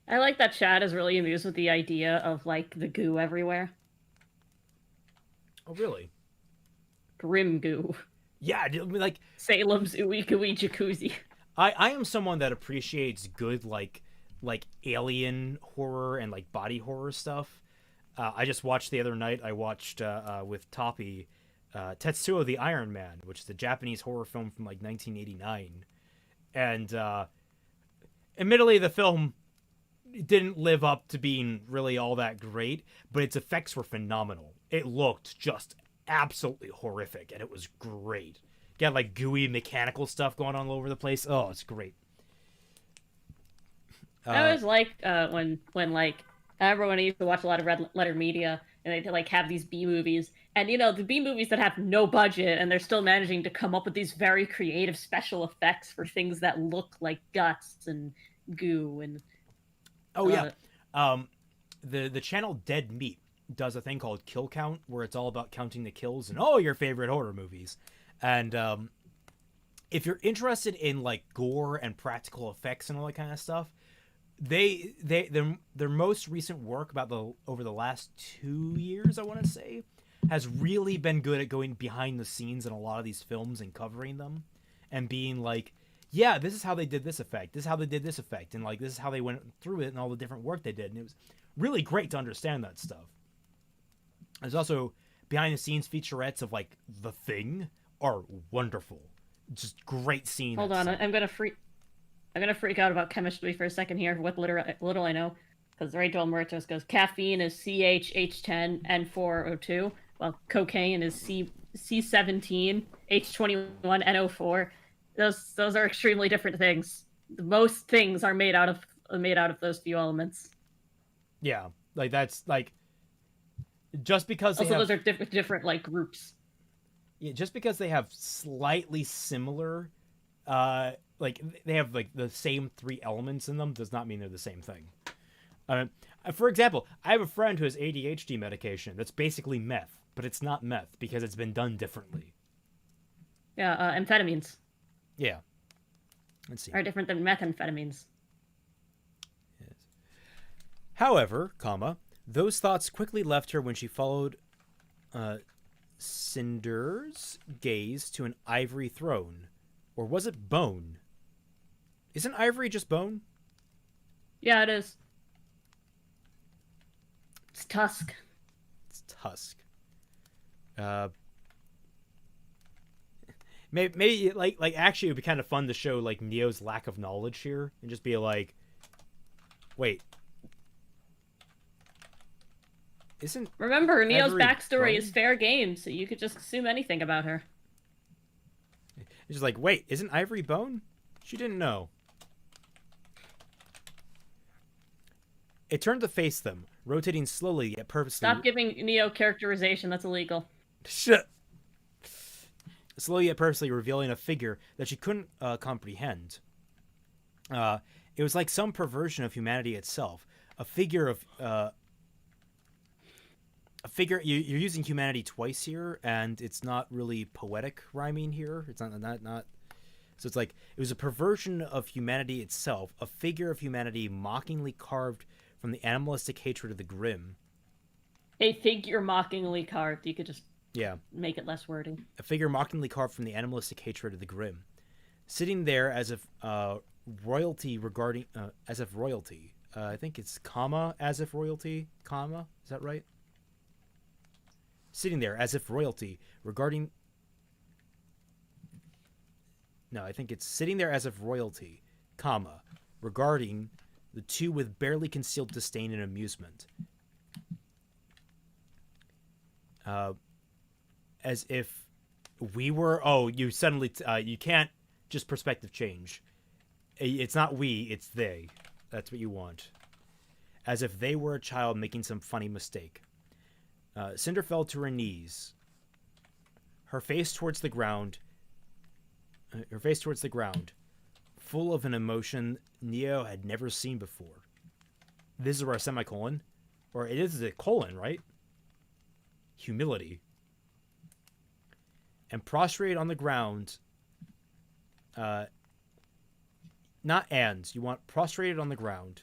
I like that Chad is really amused with the idea of like the goo everywhere. Oh, really? Grim goo. Yeah, like Salem's ooey gooey jacuzzi. I am someone that appreciates good like alien horror and like body horror stuff. I just watched the other night. I watched with Toppy, Tetsuo the Iron Man, which is a Japanese horror film from like 1989, and admittedly the film didn't live up to being really all that great, but its effects were phenomenal. It looked just absolutely horrific, and it was great. Got like gooey mechanical stuff going on all over the place. Oh, it's great. I always like when like I remember when I used to watch a lot of Red Letter Media, and they like have these B movies, and the B movies that have no budget, and they're still managing to come up with these very creative special effects for things that look like guts and goo and. Oh yeah, the channel Dead Meat does a thing called Kill Count, where it's all about counting the kills in all your favorite horror movies. And if you're interested in like gore and practical effects and all that kind of stuff, their most recent work over the last 2 years, I want to say, has really been good at going behind the scenes in a lot of these films and covering them and being like, yeah, this is how they did this effect. This is how they did this effect. And like, this is how they went through it and all the different work they did. And it was really great to understand that stuff. There's also behind the scenes featurettes of like The Thing are wonderful. Just great scenes. Hold on. I'm going to freak out about chemistry for a second here with little I know. Because Rachel Muertos goes, caffeine is CHH10N4O2, while cocaine is C17H21NO4. Those are extremely different things. Most things are made out of those few elements. Yeah, Like that's like just because they Also, have those are different like groups. yeah, just because they have slightly similar like they have like the same three elements in them does not mean they're the same thing. Uh, for example, I have a friend who has ADHD medication that's basically meth, but it's not meth because it's been done differently. Yeah, amphetamines Yeah. Let's see. are different than methamphetamines. Yes. However, comma, those thoughts quickly left her when she followed Cinder's gaze to an ivory throne. Or was it bone? Isn't ivory just bone? Yeah, it is. It's tusk. It's tusk. Maybe like actually it would be kind of fun to show like Neo's lack of knowledge here and just be like, wait, isn't Remember, Neo's ivory backstory bone? is fair game, so you could just assume anything about her. It's just like, wait, isn't ivory bone? She didn't know. It turned to face them, rotating slowly yet purposely. Stop giving Neo characterization. That's illegal. Shit. Slowly yet purposely revealing a figure that she couldn't comprehend. It was like some perversion of humanity itself. A figure of you're using humanity twice here, and it's not really poetic rhyming here. It's not. So it's like it was a perversion of humanity itself, a figure of humanity mockingly carved from the animalistic hatred of the grim. A figure mockingly carved. You could just Yeah, make it less wordy. a figure mockingly carved from the animalistic hatred of the grim, sitting there as if royalty regarding as if royalty. I think it's comma as if royalty comma. Is that right? Sitting there as if royalty regarding. No, I think it's sitting there as if royalty, comma, regarding the two with barely concealed disdain and amusement. As if we were. Oh, you suddenly. You can't just perspective change. It's not we, it's they. That's what you want. As if they were a child making some funny mistake. Cinder fell to her knees. Her face towards the ground. Full of an emotion Neo had never seen before. This is where a semicolon. Or it is a colon, right? Humility. And prostrate on the ground. Not and. You want prostrated on the ground.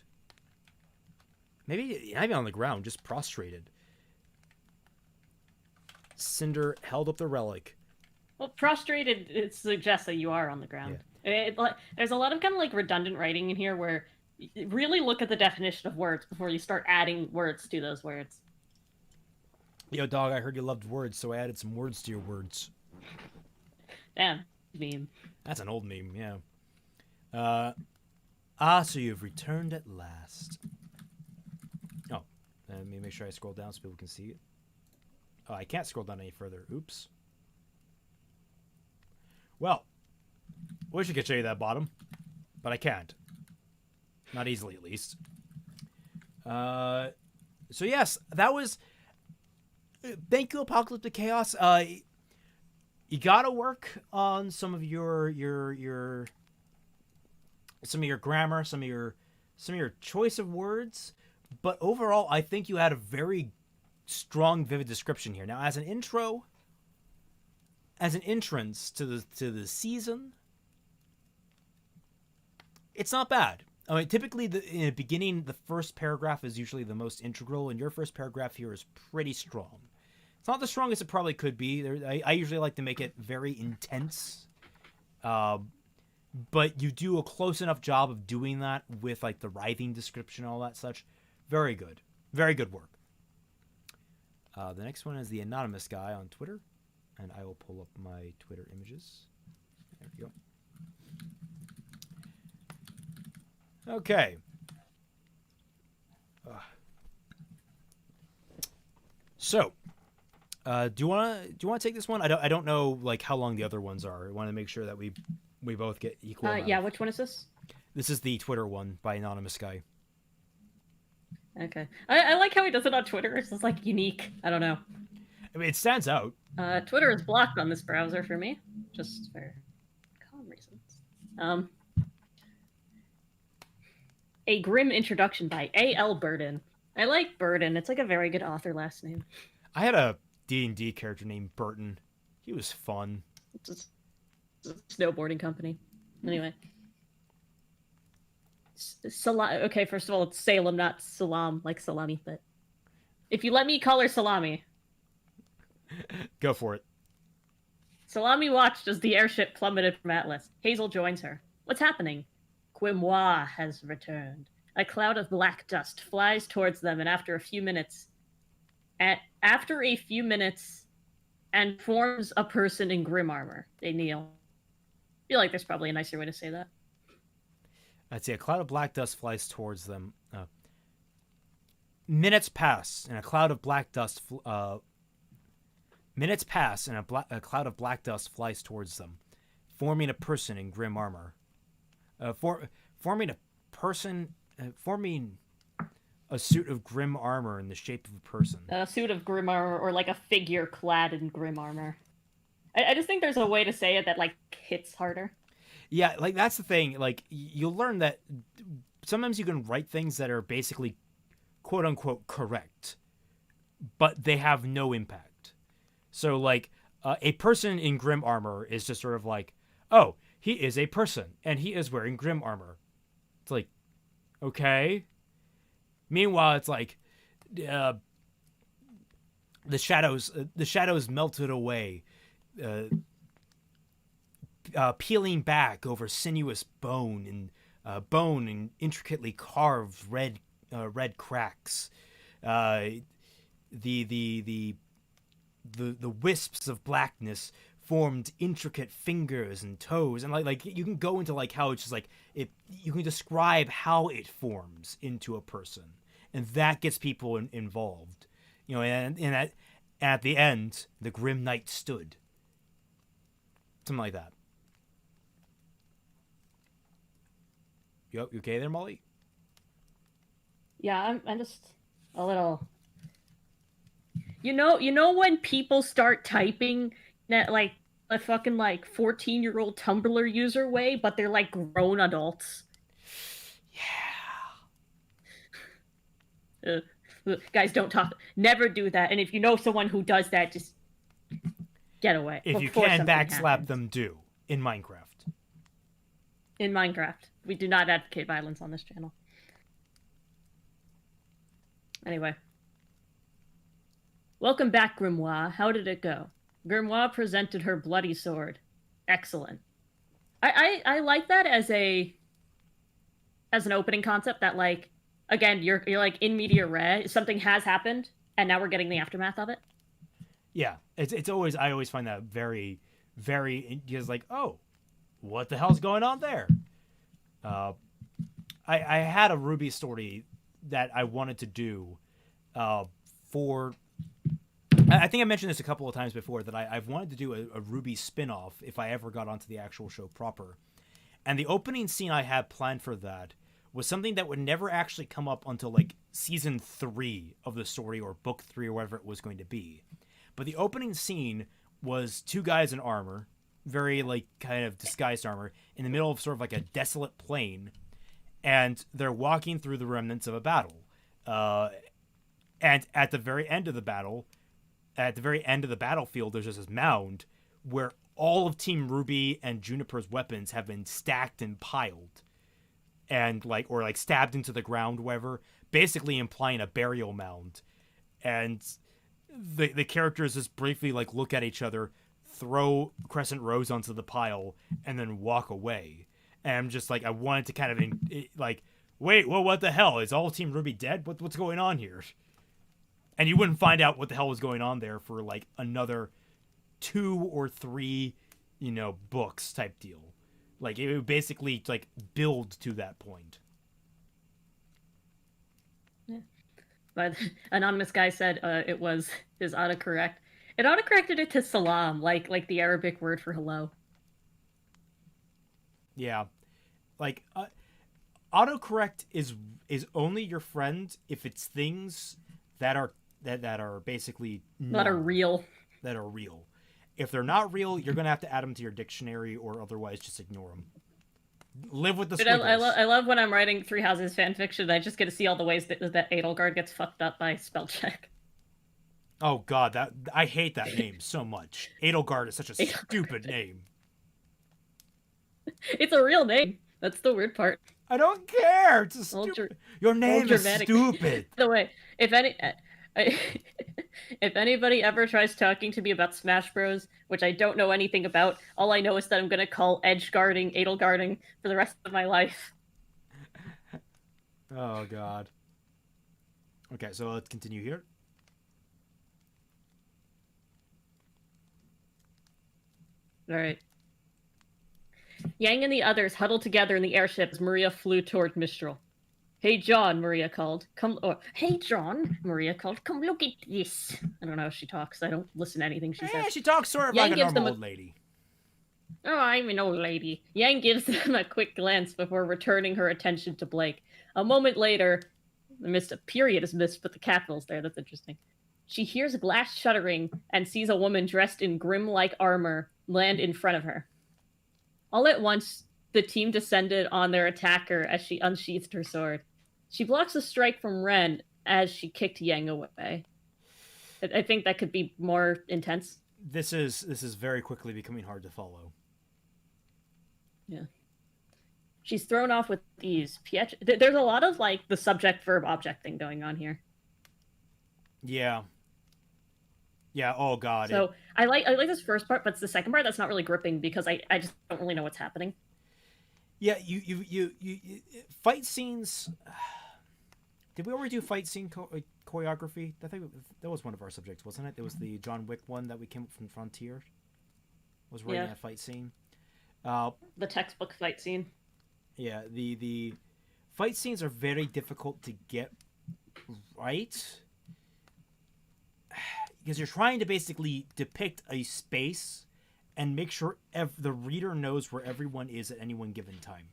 Maybe not even on the ground, just prostrated. Cinder held up the relic. Well, prostrated, it suggests that you are on the ground. Yeah. There's a lot of kind of like redundant writing in here where you really look at the definition of words before you start adding words to those words. Yo, dog, I heard you loved words, so I added some words to your words. Damn, meme. That's an old meme, yeah. So you've returned at last. Oh, let me make sure I scroll down so people can see it. Oh, I can't scroll down any further. Oops. Well, wish I could show you that bottom, but I can't. Not easily, at least. So yes, that was. Thank you, Apocalyptic Chaos. You gotta work on some of your grammar, some of your choice of words, but overall, I think you had a very strong, vivid description here. Now, as an intro, as an entrance to the season, it's not bad. I mean, typically, in the beginning, the first paragraph is usually the most integral, and your first paragraph here is pretty strong. It's not the strongest it probably could be. I usually like to make it very intense, but you do a close enough job of doing that with like the writhing description and all that such. Very good work. The next one is the anonymous guy on Twitter, and I will pull up my Twitter images. There we go. Okay. So, do you want to take this one? I don't know like how long the other ones are. I want to make sure that we both get equal. Yeah, which one is this? This is the Twitter one by anonymous guy. Okay. I like how he does it on Twitter. It's just like unique. I don't know. I mean, it stands out. Twitter is blocked on this browser for me, just for calm reasons. Um, a grim introduction by A.L. Burden. I like Burden. It's like a very good author last name. I had a D&D character named Burton. He was fun. It's a snowboarding company. Anyway. Okay, first of all, it's Salem, not Salam, like salami, but if you let me call her Salami. Go for it. Salami watched as the airship plummeted from Atlas. Hazel joins her. What's happening? Quimois has returned. A cloud of black dust flies towards them, and after a few minutes, and forms a person in grim armor. They kneel. I feel like there's probably a nicer way to say that. I'd say a cloud of black dust flies towards them. Minutes pass, and a cloud of black dust. Minutes pass, and a cloud of black dust flies towards them, forming a person in grim armor. Forming a suit of grim armor in the shape of a person. A suit of grim armor, or like a figure clad in grim armor. I just think there's a way to say it that like hits harder. Yeah, like that's the thing. Like you'll learn that sometimes you can write things that are basically quote unquote correct, but they have no impact. So like a person in grim armor is just sort of like, oh, he is a person and he is wearing grim armor. It's like, okay. Meanwhile, it's like the shadows melted away. Peeling back over sinuous bone and intricately carved red cracks. The wisps of blackness formed intricate fingers and toes, and like you can go into like how it's just like it. You can describe how it forms into a person, and that gets people involved. You know, and at the end, the grim knight stood. Something like that. You okay there, Molly? Yeah, I'm just a little. You know when people start typing that like a fucking like 14-year-old Tumblr user way, but they're like grown adults. Yeah. Guys, don't talk. Never do that. And if you know someone who does that, just get away. If you can backslap them, do in Minecraft. In Minecraft. We do not advocate violence on this channel. Anyway. Welcome back, Grimoire. How did it go? Grimoire presented her bloody sword. Excellent. I like that as an opening concept that like again you're like in media res, something has happened and now we're getting the aftermath of it. Yeah, it's always I always find that very because like, oh, what the hell's going on there? I had a Ruby story that I wanted to do for. I think I mentioned this a couple of times before that I've wanted to do a Ruby spin-off if I ever got onto the actual show proper. And the opening scene I had planned for that was something that would never actually come up until like season 3 of the story or book 3 or whatever it was going to be. But the opening scene was 2 guys in armor, very like kind of disguised armor, in the middle of sort of like a desolate plain, and they're walking through the remnants of a battle. And at the very end of the battle, at the very end of the battlefield, there's just this mound where all of Team Ruby and Juniper's weapons have been stacked and piled, and like or like stabbed into the ground, whatever, basically implying a burial mound. And the characters just briefly like look at each other, throw Crescent Rose onto the pile, and then walk away. And I'm just like, I wanted to kind of like, wait, well, what the hell? Is all Team Ruby dead? What's going on here? And you wouldn't find out what the hell was going on there for like another 2 or 3, books type deal. Like it would basically like build to that point. Yeah. But anonymous guy said it was his autocorrect. It autocorrected it to salam, like the Arabic word for hello. Yeah, like autocorrect is only your friend if it's things that are basically Not a normal, real. that are real. If they're not real, you're gonna have to add them to your dictionary, or otherwise just ignore them. Live with the But squiggles. I love when I'm writing Three Houses fan fiction. I just get to see all the ways that Edelgard gets fucked up by spell check. Oh God, that I hate that name so much. Edelgard is such a Edelgard. stupid name. It's a real name. That's the weird part. I don't care. It's a Old, stupid. Your old name is dramatic. stupid. By the way, if any, I, if anybody ever tries talking to me about Smash Bros, which I don't know anything about, all I know is that I'm gonna call edge guarding Edelgarding for the rest of my life. Oh God. Okay, so let's continue here. All right. Yang and the others huddled together in the airship as Maria flew toward Mistral. Hey, John, Maria called. Come, or hey, John, Maria called. Come look at this. I don't know how she talks. I don't listen to anything she says. She talks sort of Yang like a gives them normal a- old lady. Oh, I'm an old lady. Yang gives them a quick glance before returning her attention to Blake. A moment later, I missed a period is missed, but the capital's there. That's interesting. She hears glass shuddering and sees a woman dressed in grim-like armor land in front of her. All at once, the team descended on their attacker as she unsheathed her sword. She blocks a strike from Ren as she kicked Yang away. I think that could be more intense. This is very quickly becoming hard to follow. Yeah. She's thrown off with ease. There's a lot of like the subject verb object thing going on here. Yeah. Yeah. Oh God. So I like this first part, but it's the second part that's not really gripping because I just don't really know what's happening. Yeah. You fight scenes. Did we already do fight scene choreography? I think that was one of our subjects, wasn't it? It was the John Wick one that we came up from Frontier. Was writing a fight scene. The textbook fight scene. Yeah, the fight scenes are very difficult to get right because you're trying to basically depict a space and make sure the reader knows where everyone is at any one given time.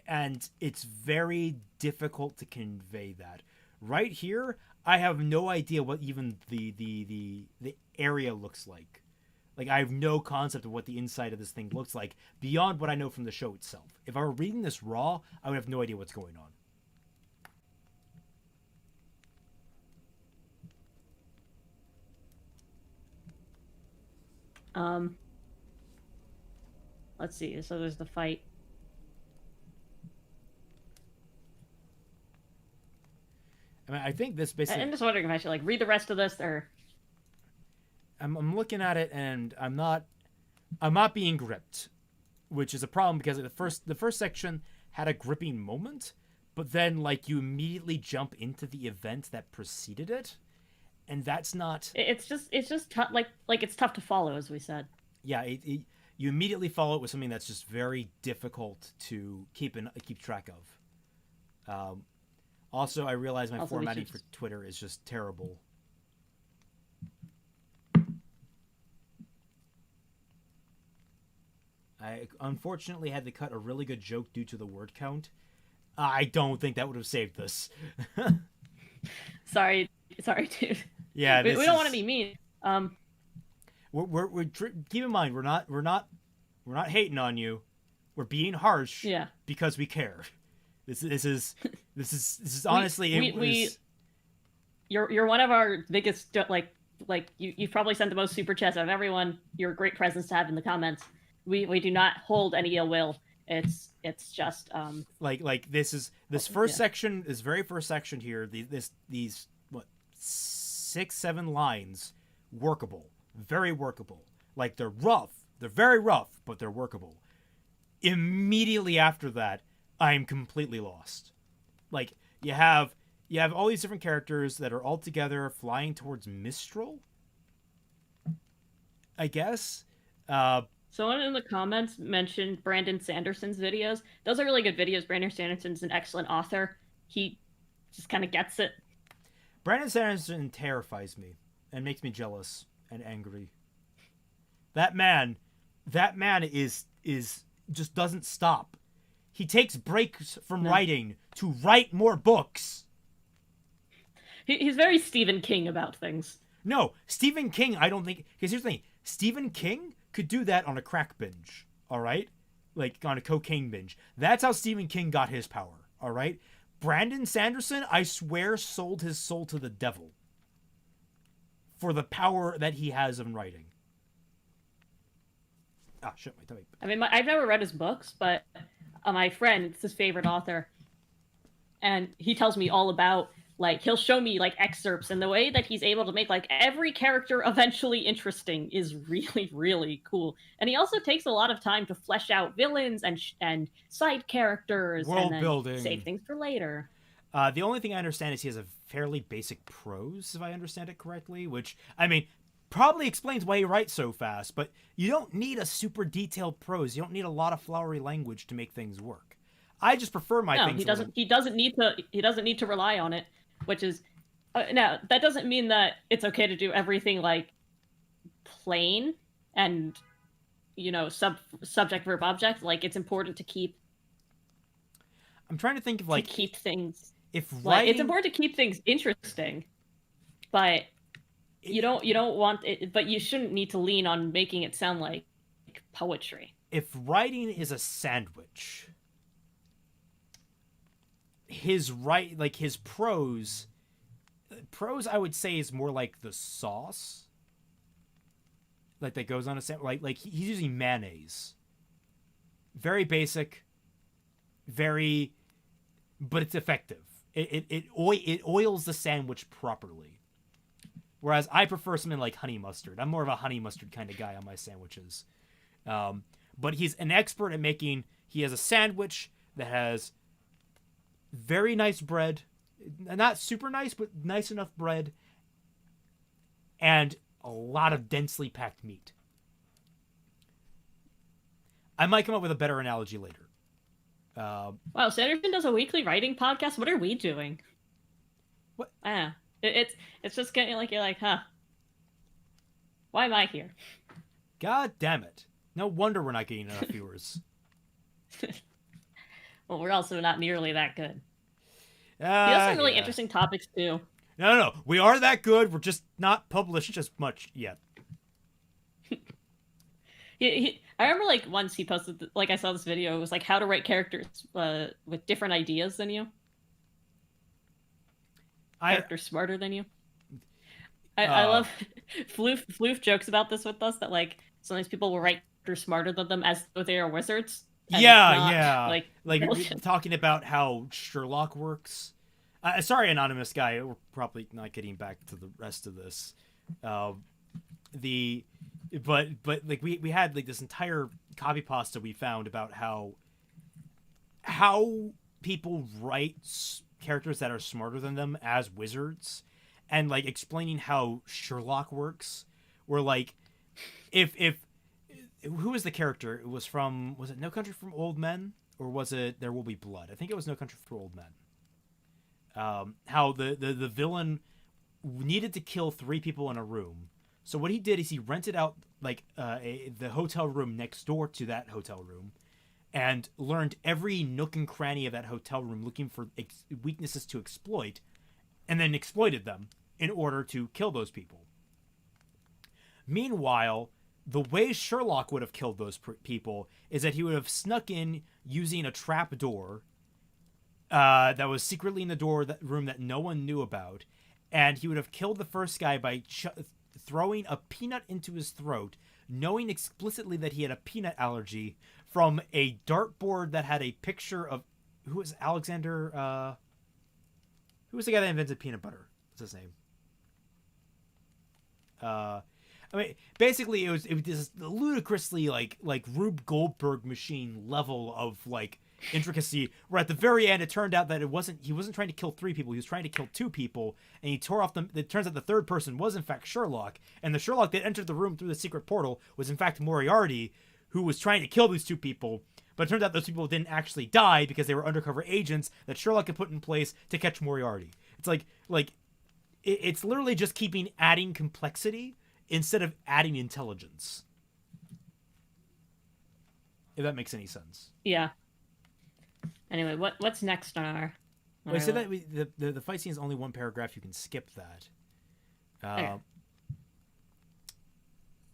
And it's very difficult to convey that. Right here, I have no idea what even the area looks like. Like, I have no concept of what the inside of this thing looks like beyond what I know from the show itself. If I were reading this raw, I would have no idea what's going on. Let's see. So there's the fight. I mean, I think this basically... I'm just wondering if I should, like, read the rest of this, or... I'm looking at it, and I'm not being gripped, which is a problem because the first section had a gripping moment, but then like you immediately jump into the event that preceded it, and that's not. It's just tough. Like it's tough to follow, as we said. Yeah, you immediately follow it with something that's just very difficult to keep track of. Also, I realize my formatting for Twitter is just terrible. I unfortunately had to cut a really good joke due to the word count. I don't think that would have saved this. Sorry, dude. Yeah, we don't want to be mean. We're keep in mind we're not hating on you. We're being harsh. Yeah. Because we care. This is honestly You're one of our biggest like you've probably sent the most super chats out of everyone. You're a great presence to have in the comments. We do not hold any ill will. It's just like this first section, this very first section here, these what 6-7 lines, workable, very workable. Like they're very rough, but they're workable. Immediately after that, I'm completely lost. Like you have all these different characters that are all together flying towards Mistral, I guess. Someone in the comments mentioned Brandon Sanderson's videos. Those are really good videos. Brandon Sanderson's an excellent author. He just kind of gets it. Brandon Sanderson terrifies me and makes me jealous and angry. That man is just doesn't stop. He takes breaks from No. writing to write more books. He's very Stephen King about things. No, Stephen King, I don't think. Because here's the thing: Stephen King could do that on a crack binge. All right, like on a cocaine binge. That's how Stephen King got his power. All right. Brandon Sanderson, I swear, sold his soul to the devil for the power that he has in writing. Ah, shit, my tummy. I mean, I've never read his books, but my friend, it's his favorite author, and he tells me all about, like, he'll show me like excerpts, and the way that he's able to make like every character eventually interesting is really, really cool. And he also takes a lot of time to flesh out villains and side characters, World and then building. save things for later. The only thing I understand is he has a fairly basic prose, if I understand it correctly, which, I mean, probably explains why he writes so fast, but you don't need a super detailed prose. You don't need a lot of flowery language to make things work. I just prefer my No, things. he doesn't need to. He doesn't need to rely on it, which is now that doesn't mean that it's okay to do everything like plain and subject verb object. Like it's important to keep. I'm trying to think of like to keep things. If writing, like, it's important to keep things interesting, but you don't want it. But you shouldn't need to lean on making it sound like poetry. If writing is a sandwich, his prose I would say is more like the sauce, like that goes on a sandwich. Like he's using mayonnaise. Very basic, but it's effective. It oils the sandwich properly. Whereas I prefer something like honey mustard. I'm more of a honey mustard kind of guy on my sandwiches. But he's an expert at making. He has a sandwich that has very nice bread, not super nice, but nice enough bread, and a lot of densely packed meat. I might come up with a better analogy later. Wow, Sanderson does a weekly writing podcast. What are we doing? What? It's just getting like you're like, huh? Why am I here? God damn it! No wonder we're not getting enough viewers. Well, we're also not nearly that good. He Uh, has some really yeah. interesting topics too. No. We are that good. We're just not published as much yet. I remember like once he posted, I saw this video. It was like how to write characters with different ideas than you. Characters smarter than you. I love Floof jokes about this with us that like sometimes people will write characters smarter than them as though they are wizards. Yeah. Like we're talking about how Sherlock works. Sorry, anonymous guy. We're probably not getting back to the rest of this. But like we had like this entire copy pasta we found about how people write characters that are smarter than them as wizards, and like explaining how Sherlock works. Where like if who was the character? It was it No Country for Old Men, or was it There Will Be Blood? I think it was No Country for Old Men. How the villain needed to kill 3 people in a room. So what he did is he rented out like the hotel room next door to that hotel room, and learned every nook and cranny of that hotel room, looking for weaknesses to exploit, and then exploited them in order to kill those people. Meanwhile, the way Sherlock would have killed those people is that he would have snuck in using a trap door that was secretly in the room that no one knew about, and he would have killed the first guy by throwing a peanut into his throat, knowing explicitly that he had a peanut allergy, from a dartboard that had a picture of who was Alexander. Who was the guy that invented peanut butter? What's his name? I mean, basically, it was this ludicrously like Rube Goldberg machine level of like intricacy. Where at the very end, it turned out that he wasn't trying to kill 3 people. He was trying to kill 2 people, and he tore off them. It turns out the third person was in fact Sherlock, and the Sherlock that entered the room through the secret portal was in fact Moriarty, who was trying to kill these 2 people. But it turns out those people didn't actually die because they were undercover agents that Sherlock had put in place to catch Moriarty. It's it's literally just adding complexity instead of adding intelligence. If that makes any sense. Yeah. Anyway, what's next on our? On Wait, our so that the fight scene is only one paragraph. You can skip that. okay.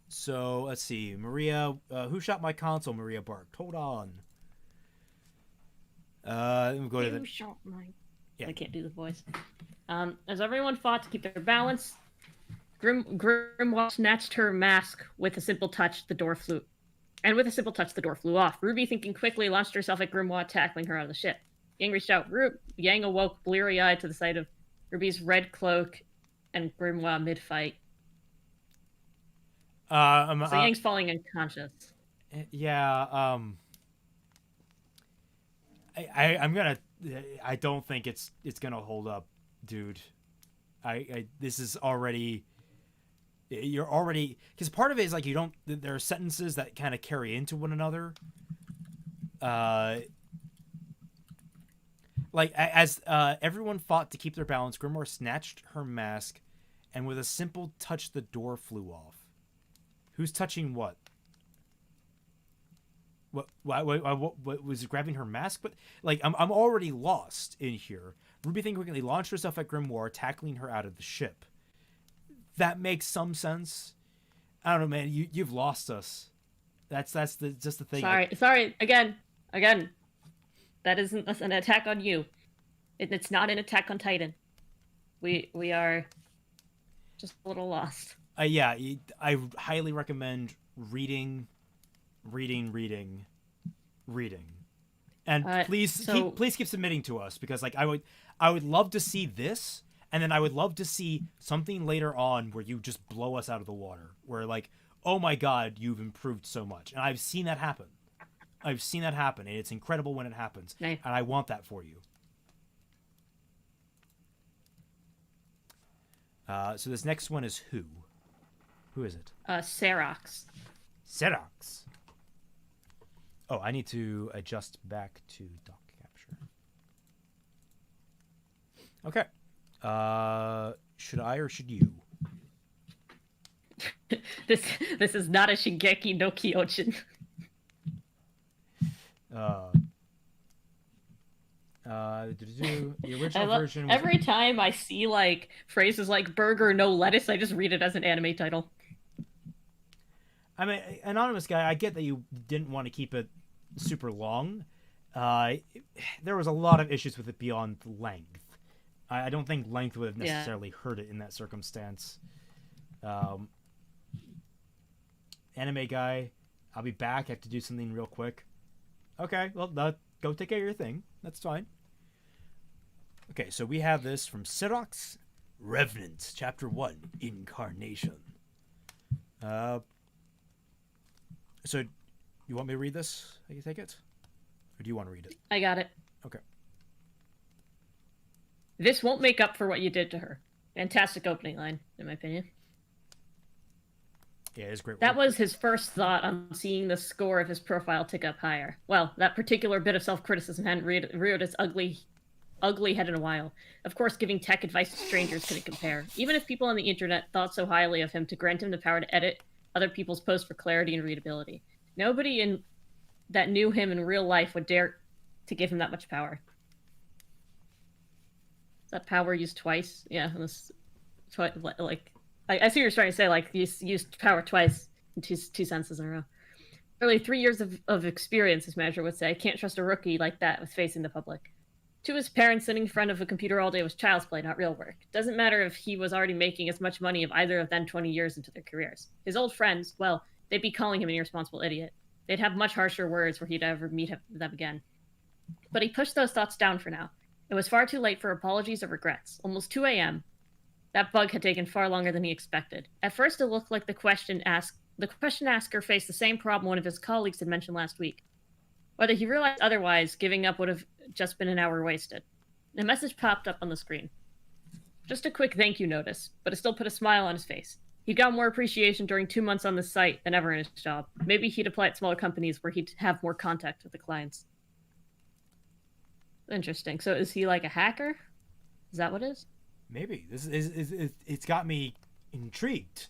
So let's see. Maria, who shot my console? Maria barked. Hold on. We'll go to the. Shot my. Yeah. I can't do the voice. As everyone fought to keep their balance, Grimoire snatched her mask with a simple touch. The door flew, and with a simple touch, the door flew off. Ruby, thinking quickly, launched herself at Grimoire, tackling her out of the ship. Yang reached out. Yang awoke, bleary-eyed, to the sight of Ruby's red cloak and Grimoire mid-fight. So Yang's falling unconscious. Yeah. I'm gonna. I don't think it's gonna hold up, dude. This is already. You're already, because part of it is like you don't. There are sentences that kind of carry into one another. Like as everyone fought to keep their balance, Grimoire snatched her mask, and with a simple touch, the door flew off. Who's touching what? What was grabbing her mask? But like, I'm already lost in here. Ruby Thing quickly launched herself at Grimoire, tackling her out of the ship. That makes some sense. I don't know, man. You've lost us. That's just the thing. Sorry. Again. That isn't an attack on you. It's not an attack on Titan. We are just a little lost. Yeah, I highly recommend reading, and please keep submitting to us, because like I would love to see this, and then I would love to see something later on where you just blow us out of the water, where like, oh my god, you've improved so much, and I've seen that happen, and it's incredible when it happens, nice. And I want that for you. So this next one is who? Who is it? Serox. Serox. Oh, I need to adjust back to doc capture. Okay. Should I or should you? This is not a Shingeki no Kyojin. The original version was... Every time I see like phrases like burger no lettuce, I just read it as an anime title. I mean, anonymous guy, I get that you didn't want to keep it super long. There was a lot of issues with it beyond length. I don't think length would have necessarily hurt it in that circumstance. Anime guy, I'll be back. I have to do something real quick. Okay, well, go take care of your thing. That's fine. Okay, so we have this from Serox, Revenant, Chapter 1, Incarnation. So, you want me to read this? I can take it? Or do you want to read it? I got it. Okay. This won't make up for what you did to her. Fantastic opening line, in my opinion. Yeah, it's great. That was his first thought on seeing the score of his profile tick up higher. Well, that particular bit of self-criticism hadn't reared its ugly head in a while. Of course, giving tech advice to strangers couldn't compare. Even if people on the internet thought so highly of him to grant him the power to edit other people's posts for clarity and readability. Nobody that knew him in real life would dare to give him that much power. Is that power used twice? Yeah, like I see what you're trying to say. Like you used power twice in two sentences in a row. Nearly 3 years of experience, his manager would say. I can't trust a rookie like that with facing the public. To his parents, sitting in front of a computer all day was child's play, not real work. Doesn't matter if he was already making as much money of either of them 20 years into their careers. His old friends, well, they'd be calling him an irresponsible idiot. They'd have much harsher words were he to ever meet them again. But he pushed those thoughts down for now. It was far too late for apologies or regrets. Almost 2 a.m. That bug had taken far longer than he expected. At first, it looked like the question asker faced the same problem one of his colleagues had mentioned last week. Whether he realized otherwise, giving up would have just been an hour wasted. A message popped up on the screen. Just a quick thank you notice, but it still put a smile on his face. He got more appreciation during 2 months on the site than ever in his job. Maybe he'd apply at smaller companies where he'd have more contact with the clients. Interesting. So is he like a hacker? Is that what it is? Maybe. This is it's got me intrigued.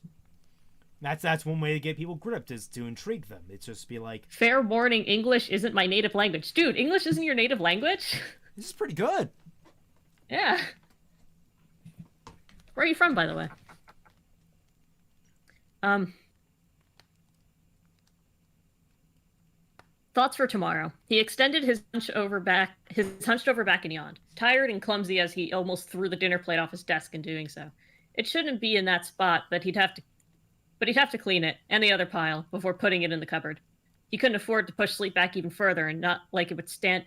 That's one way to get people gripped is to intrigue them. It's just be like, Fair warning, English isn't my native language. Dude, English isn't your native language? this is pretty good. Yeah. Where are you from, by the way? Um, Thoughts for tomorrow. He extended his hunched over back and yawned, tired and clumsy as he almost threw the dinner plate off his desk in doing so. It shouldn't be in that spot, but he'd have to clean it and the other pile before putting it in the cupboard. He couldn't afford to push sleep back even further and not like it would stand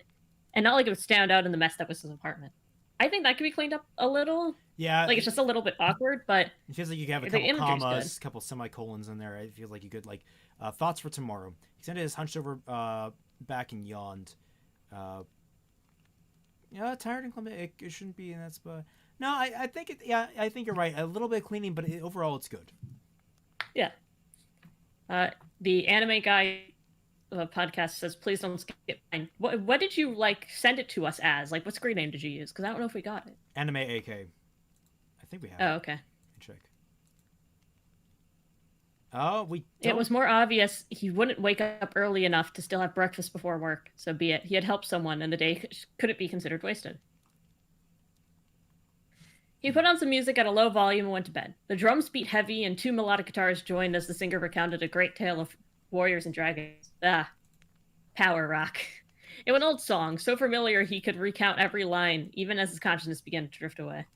out in the mess that was his apartment. I think that could be cleaned up a little. Yeah, Like it's just a little bit awkward, but it feels like you could have a the couple imagery's commas, good. couple semicolons in there. It feels like you could like thoughts for tomorrow. He extended his hunched over back and yawned. Uh, yeah, tired and clumsy. It shouldn't be in that spot. No, I think it. Yeah, I think you're right. A little bit of cleaning, but overall it's good. Yeah. The anime guy podcast says, "Please don't skip mine." What did you like? Send it to us as like what screen name did you use? Because I don't know if we got it. Anime AK. I think we have. Oh, okay. Let me check. Oh, we. It was more obvious he wouldn't wake up early enough to still have breakfast before work. So be it. He had helped someone, and the day couldn't be considered wasted. He put on some music at a low volume and went to bed. The drums beat heavy, and two melodic guitars joined as the singer recounted a great tale of warriors and dragons. Power rock. It was an old song, so familiar he could recount every line, even as his consciousness began to drift away.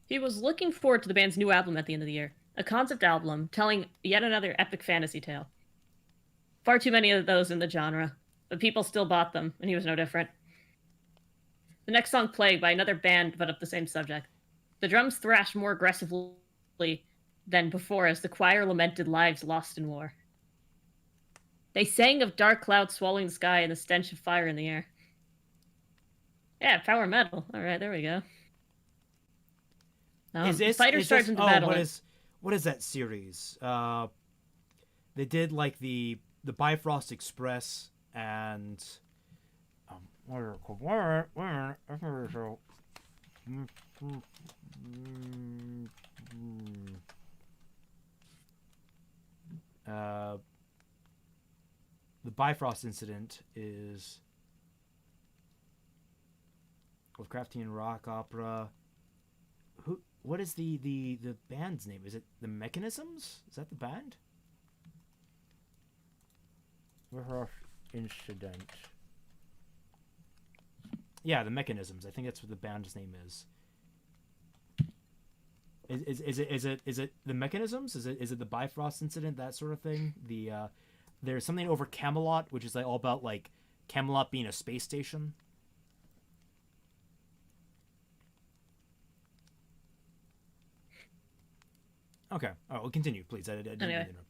He was looking forward to the band's new album at the end of the year, a concept album telling yet another epic fantasy tale. Far too many of those in the genre, but people still bought them, and he was no different. The next song played by another band, but of the same subject. The drums thrashed more aggressively than before as the choir lamented lives lost in war. They sang of dark clouds swallowing the sky and the stench of fire in the air. Yeah, power metal. All right, there we go. Fighter Sergeant to Battle. What is that series? They did like the Bifrost Express and the Bifrost incident is Lovecraftian rock opera. What is the band's name? Is it the Mechanisms? Is that the band? Incident. Yeah, the Mechanisms. I think that's what the band's name is. Is it the Mechanisms? Is it the Bifrost incident? That sort of thing. There's something over Camelot, which is like all about like Camelot being a space station. Okay. Oh, we'll continue, please. I didn't Anyway. interrupt.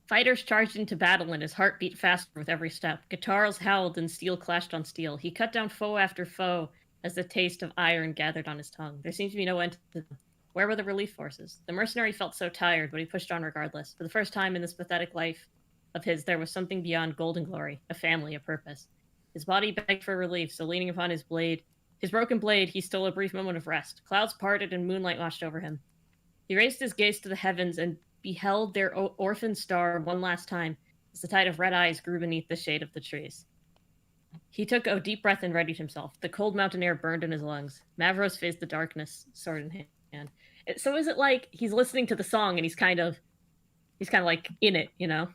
Fighters charged into battle, and his heart beat faster with every step. Guitars howled, and steel clashed on steel. He cut down foe after foe as the taste of iron gathered on his tongue. There seemed to be no end to them. Where were the relief forces? The mercenary felt so tired, but he pushed on regardless. For the first time in this pathetic life of his, there was something beyond gold and glory, a family, a purpose. His body begged for relief, so leaning upon his broken blade, he stole a brief moment of rest. Clouds parted and moonlight washed over him. He raised his gaze to the heavens and beheld their orphan star one last time as the tide of red eyes grew beneath the shade of the trees. He took a deep breath and readied himself. The cold mountain air burned in his lungs. Mavros faced the darkness, sword in hand. So is it like he's listening to the song and he's kind of like in it, you know?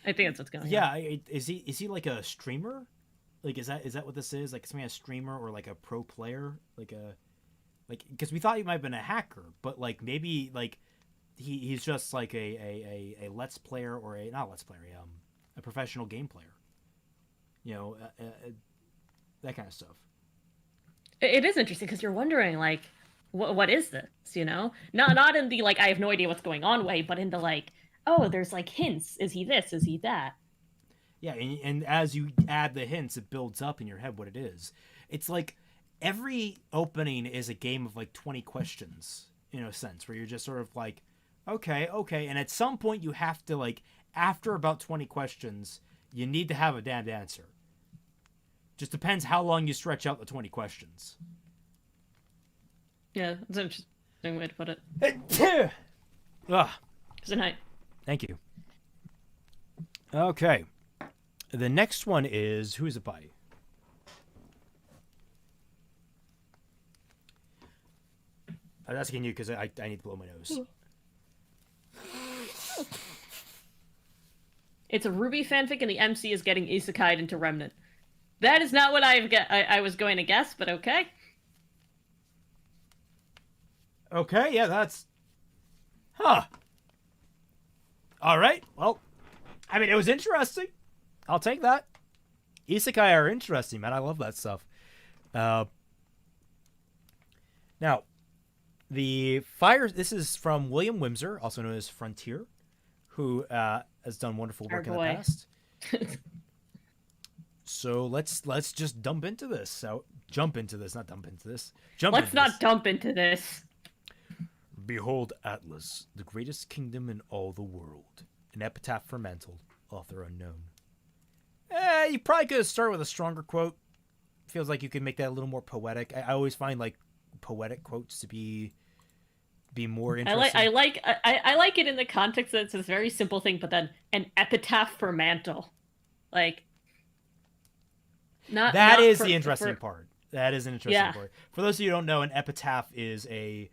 I think that's what's going on. Yeah, is he like a streamer? Like is that what this is? Like something a streamer or like a pro player? Like because we thought he might have been a hacker, but like maybe like he's just like a let's player or a professional game player. You know, that kind of stuff. It is interesting because you're wondering like what is this, you know? Not in the like I have no idea what's going on way, but in the like, oh, there's like hints. Is he this? Is he that? Yeah, and as you add the hints, it builds up in your head what it is. It's like every opening is a game of like 20 questions in a sense, where you're just sort of like, okay, and at some point you have to like, after about 20 questions, you need to have a damned answer. Just depends how long you stretch out the 20 questions. Yeah, that's an interesting way to put it. Ah, Good night. thank you. Okay. The next one is, who is it by? I'm asking you because I need to blow my nose. It's a Ruby fanfic, and the MC is getting isekai'd into Remnant. That is not what I was going to guess, but okay. Okay, yeah, that's... Huh. All right, well, I mean, it was interesting. I'll take that. Isekai are interesting, man. I love that stuff. Now, this is from William Wimser, also known as Frontier, who has done wonderful work in the past. So let's just jump into this. Let's not dump into this. Behold Atlas, the greatest kingdom in all the world. An epitaph for Mantle, author unknown. You probably could start with a stronger quote. Feels like you could make that a little more poetic. I always find like poetic quotes to be more interesting. I like it in the context that it's a very simple thing, but then an epitaph for Mantle, like that is the interesting part. That is an interesting part. For those of you who don't know, an epitaph is a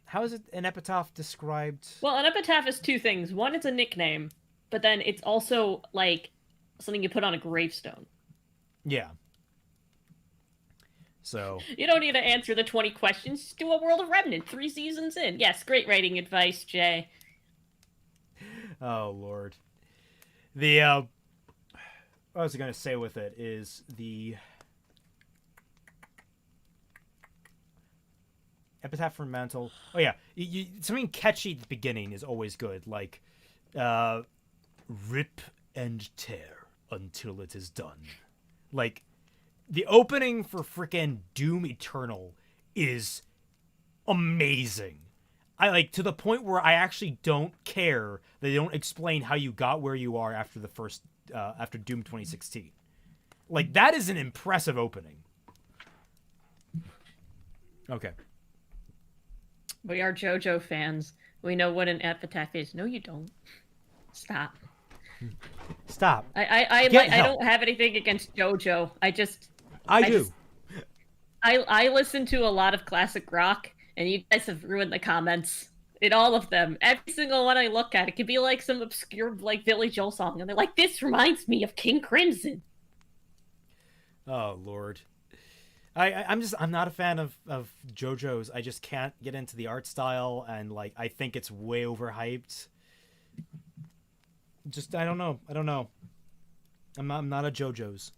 how is it an epitaph described? Well, an epitaph is two things. One, it's a nickname, but then it's also like something you put on a gravestone. Yeah. So you don't need to answer the 20 questions. Do a World of Remnant 3 seasons in. Yes, great writing advice, Jay. Oh Lord. The what was I going to say with it is the epitaph for Mantle. Oh yeah, something catchy at the beginning is always good, like rip and tear until it is done. Like the opening for frickin' Doom Eternal is amazing. I like to the point where I actually don't care that they don't explain how you got where you are after the first after Doom 2016. Like that is an impressive opening. Okay. We are JoJo fans. We know what an epitaph is. No, you don't. Stop. I don't have anything against JoJo. I do. I listen to a lot of classic rock, and you guys have ruined the comments in all of them. Every single one I look at, it could be like some obscure like Billy Joel song, and they're like, "This reminds me of King Crimson." Oh Lord. I'm not a fan of JoJo's. I just can't get into the art style, and like I think it's way overhyped. Just I don't know. I'm not a JoJo's.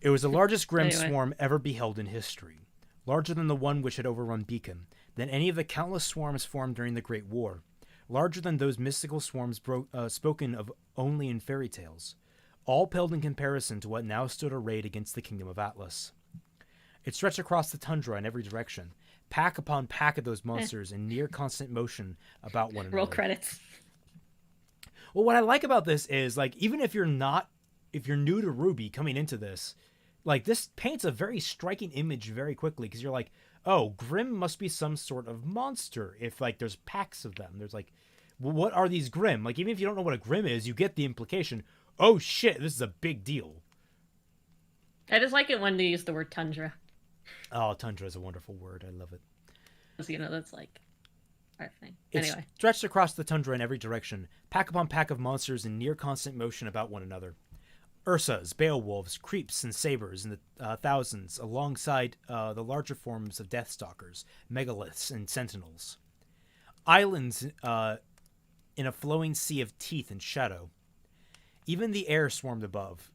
It was the largest Grimm swarm ever beheld in history, larger than the one which had overrun Beacon, than any of the countless swarms formed during the Great War, larger than those mystical swarms spoken of only in fairy tales, all paled in comparison to what now stood arrayed against the kingdom of Atlas. It stretched across the tundra in every direction, pack upon pack of those monsters in near constant motion about one another. Roll credits. Well, what I like about this is, like, even if you're new to Ruby coming into this, like, this paints a very striking image very quickly, because you're like, oh, Grimm must be some sort of monster if, like, there's packs of them. There's, like, well, what are these Grimm? Like, even if you don't know what a Grimm is, you get the implication, oh, shit, this is a big deal. I just like it when they use the word tundra. Oh, tundra is a wonderful word. I love it. You know, that's like our thing. It's anyway. Stretched across the tundra in every direction, pack upon pack of monsters in near constant motion about one another. Ursas, Beowulfs, Creeps, and Sabers in the thousands, alongside the larger forms of Deathstalkers, Megaliths, and Sentinels. Islands in a flowing sea of teeth and shadow. Even the air swarmed above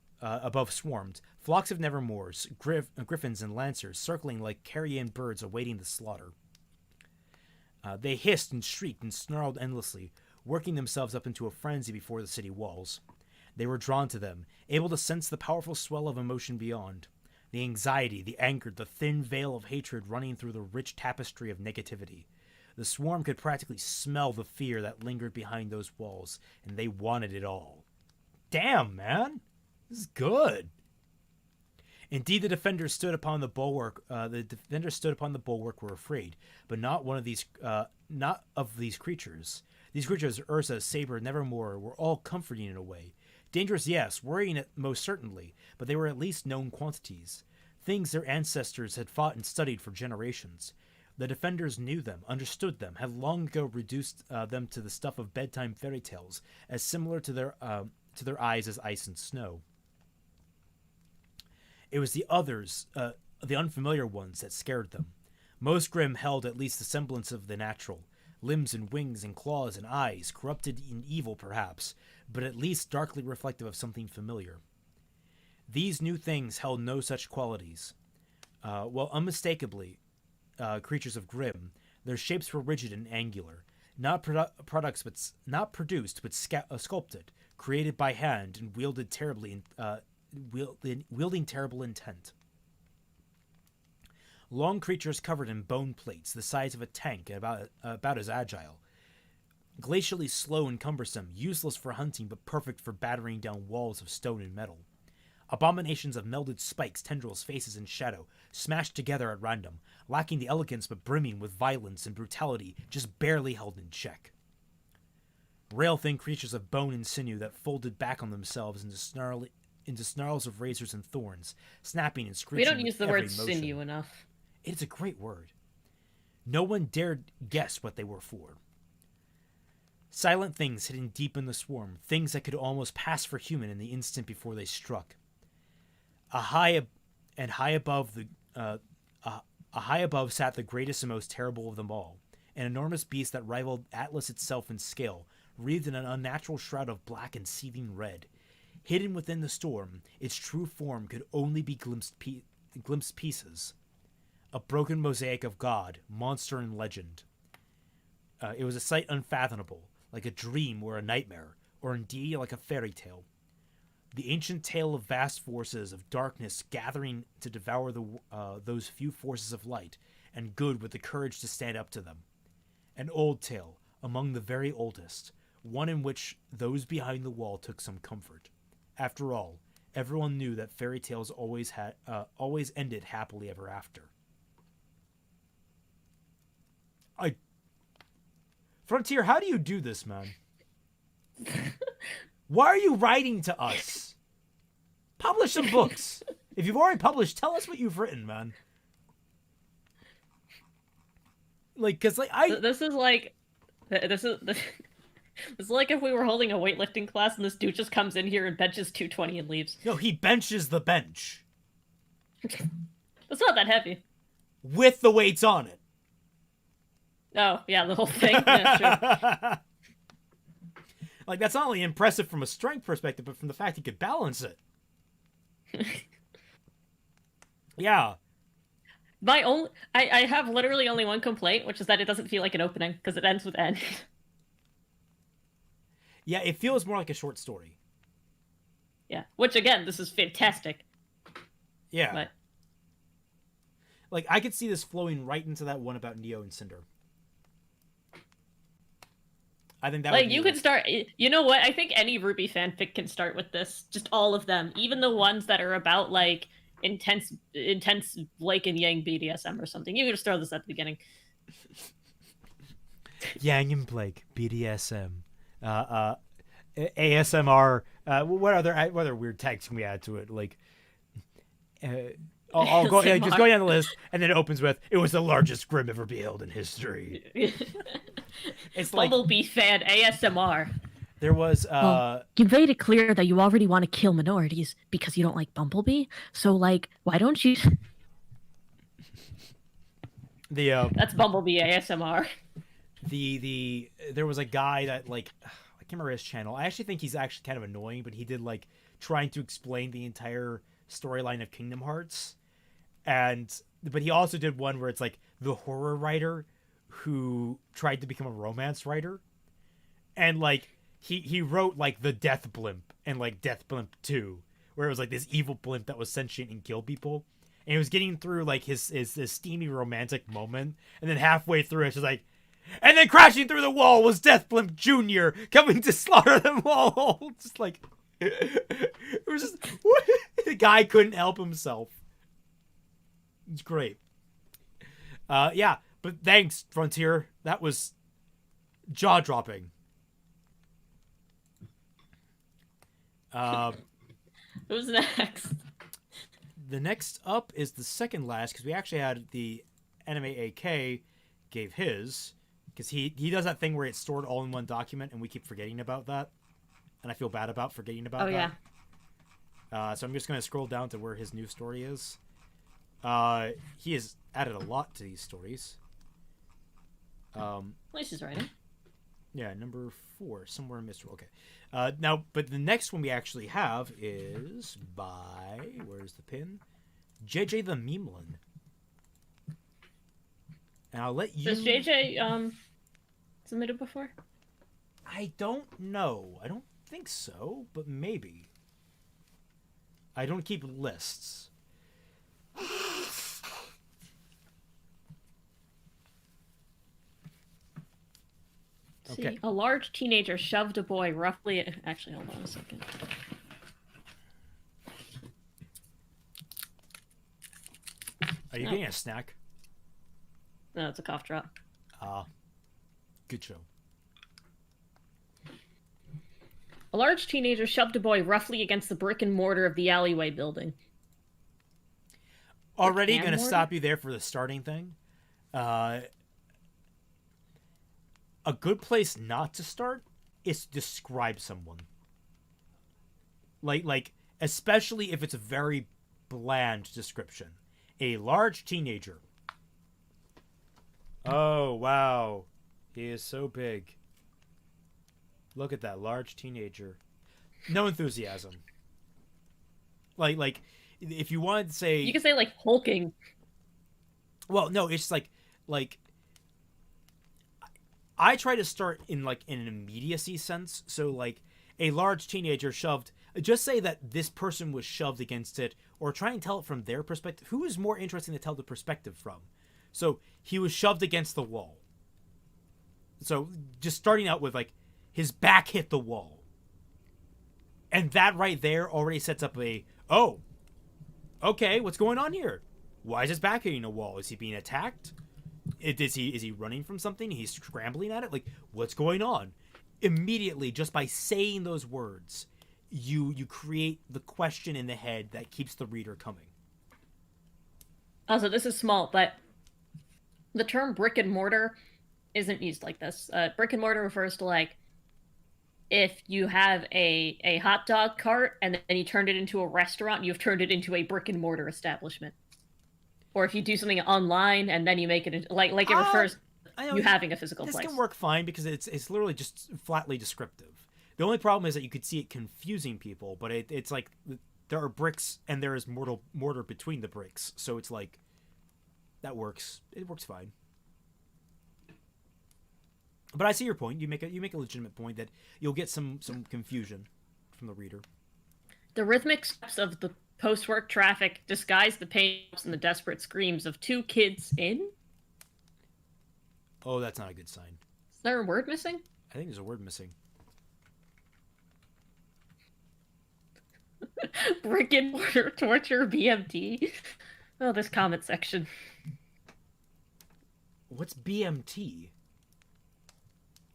swarmed, flocks of nevermores, griffins and lancers circling like carrion birds awaiting the slaughter. They hissed and shrieked and snarled endlessly, working themselves up into a frenzy before the city walls. They were drawn to them, able to sense the powerful swell of emotion beyond. The anxiety, the anger, the thin veil of hatred running through the rich tapestry of negativity. The swarm could practically smell the fear that lingered behind those walls, and they wanted it all. Damn, man! This is good. Indeed, the defenders stood upon the bulwark. Were afraid, but not one of these. Not of these creatures. These creatures, Ursa, Saber, Nevermore, were all comforting in a way. Dangerous, yes. Worrying, most certainly. But they were at least known quantities. Things their ancestors had fought and studied for generations. The defenders knew them, understood them, had long ago reduced them to the stuff of bedtime fairy tales, as similar to their eyes as ice and snow. It was the others, the unfamiliar ones, that scared them. Most Grimm held at least the semblance of the natural. Limbs and wings and claws and eyes, corrupted in evil perhaps, but at least darkly reflective of something familiar. These new things held no such qualities. While unmistakably creatures of Grimm, their shapes were rigid and angular, not produced, but sculpted, created by hand, and wielding terrible intent. Long creatures covered in bone plates, the size of a tank, and about as agile. Glacially slow and cumbersome, useless for hunting but perfect for battering down walls of stone and metal. Abominations of melded spikes, tendrils, faces, and shadow, smashed together at random, lacking the elegance but brimming with violence and brutality, just barely held in check. Rail-thin creatures of bone and sinew that folded back on themselves into snarls of razors and thorns, snapping and screeching. We don't use the word sinew enough. It's a great word. No one dared guess what they were for. Silent things hidden deep in the swarm, things that could almost pass for human in the instant before they struck. High above sat the greatest and most terrible of them all, an enormous beast that rivaled Atlas itself in scale, wreathed in an unnatural shroud of black and seething red. Hidden within the storm, its true form could only be glimpsed pieces. A broken mosaic of god, monster, and legend. It was a sight unfathomable, like a dream or a nightmare, or indeed like a fairy tale. The ancient tale of vast forces of darkness gathering to devour those few forces of light and good with the courage to stand up to them. An old tale, among the very oldest, one in which those behind the wall took some comfort. After all, everyone knew that fairy tales always ended happily ever after. Frontier, how do you do this, man? Why are you writing to us? Publish some books. If you've already published, tell us what you've written, man. This is like if we were holding a weightlifting class and this dude just comes in here and benches 220 and leaves. No, he benches the bench. It's not that heavy. With the weights on it. Oh, yeah, the whole thing. Yeah, sure. That's not only impressive from a strength perspective, but from the fact he could balance it. Yeah. I have literally only one complaint, which is that it doesn't feel like an opening, because it ends with N. Yeah, it feels more like a short story. Yeah, which, again, this is fantastic. Yeah. But... I could see this flowing right into that one about Neo and Cinder. I think that would be... you could start... You know what? I think any RWBY fanfic can start with this. Just all of them. Even the ones that are about, intense Blake and Yang BDSM or something. You can just throw this at the beginning. Yang and Blake, BDSM. ASMR. What other weird tags can we add to it? I'll go just go down the list, and then it opens with, "It was the largest Grimm ever beheld in history." It's Bumblebee fan ASMR. There was you made it clear that you already want to kill minorities because you don't like Bumblebee. So why don't you? That's Bumblebee ASMR. There was a guy that I can't remember his channel. I actually think he's actually kind of annoying, but he did trying to explain the entire storyline of Kingdom Hearts, but he also did one where it's the horror writer who tried to become a romance writer, and he wrote the Death Blimp and Death Blimp 2, where it was this evil blimp that was sentient and killed people, and he was getting through his steamy romantic moment, and then halfway through it's just and then crashing through the wall was Death Blimp Jr. coming to slaughter them all. Just it was just the guy couldn't help himself. It's great. Yeah, but thanks, Frontier. That was jaw-dropping. Who's next? The next up is the second last, because we actually had the anime AK gave his, because he does that thing where it's stored all in one document, and we keep forgetting about that, and I feel bad about forgetting about that. Yeah. So I'm just going to scroll down to where his new story is. He has added a lot to these stories. At least he's writing. Yeah, number 4, somewhere in Mr. Okay. Now, but the next one we actually have is by, where's the pin? JJ the Memelin. And I'll let you... Does JJ, submitted before? I don't know. I don't think so, but maybe. I don't keep lists. Okay. See, a large teenager shoved a boy roughly... Actually, hold on a second. Are you getting a snack? No, it's a cough drop. Good show. A large teenager shoved a boy roughly against the brick and mortar of the alleyway building. Already going to stop you there for the starting thing. A good place not to start is to describe someone. Like, especially if it's a very bland description. A large teenager. Oh, wow. He is so big. Look at that large teenager. No enthusiasm. Like, if you wanted to say... You could say, like, hulking. Well, no, it's like... I try to start in, like, in an immediacy sense. So, like, a large teenager shoved... Just say that this person was shoved against it, or try and tell it from their perspective. Who is more interesting to tell the perspective from? So, he was shoved against the wall. So, just starting out with, like, his back hit the wall. And that right there already sets up a, oh, okay, what's going on here? Why is his back hitting a wall? Is he being attacked? Is he running from something? He's scrambling at it? Like, what's going on? Immediately, just by saying those words, you create the question in the head that keeps the reader coming. Also, this is small, but the term brick and mortar isn't used like this. Brick and mortar refers to, like, if you have a hot dog cart and then you turned it into a restaurant, you've turned it into a brick and mortar establishment. Or if you do something online and then you make it into, like it refers to you having a physical place. This can work fine because it's literally just flatly descriptive. The only problem is that you could see it confusing people, but it's like there are bricks and there is mortar between the bricks, so it's like that works. It works fine. But I see your point. You make a legitimate point that you'll get some confusion from the reader. The rhythmic steps of the post-work traffic disguise the pain and the desperate screams of two kids in. Oh, that's not a good sign. Is there a word missing? I think there's a word missing. Brick and mortar torture BMT. Oh, this comment section. What's BMT?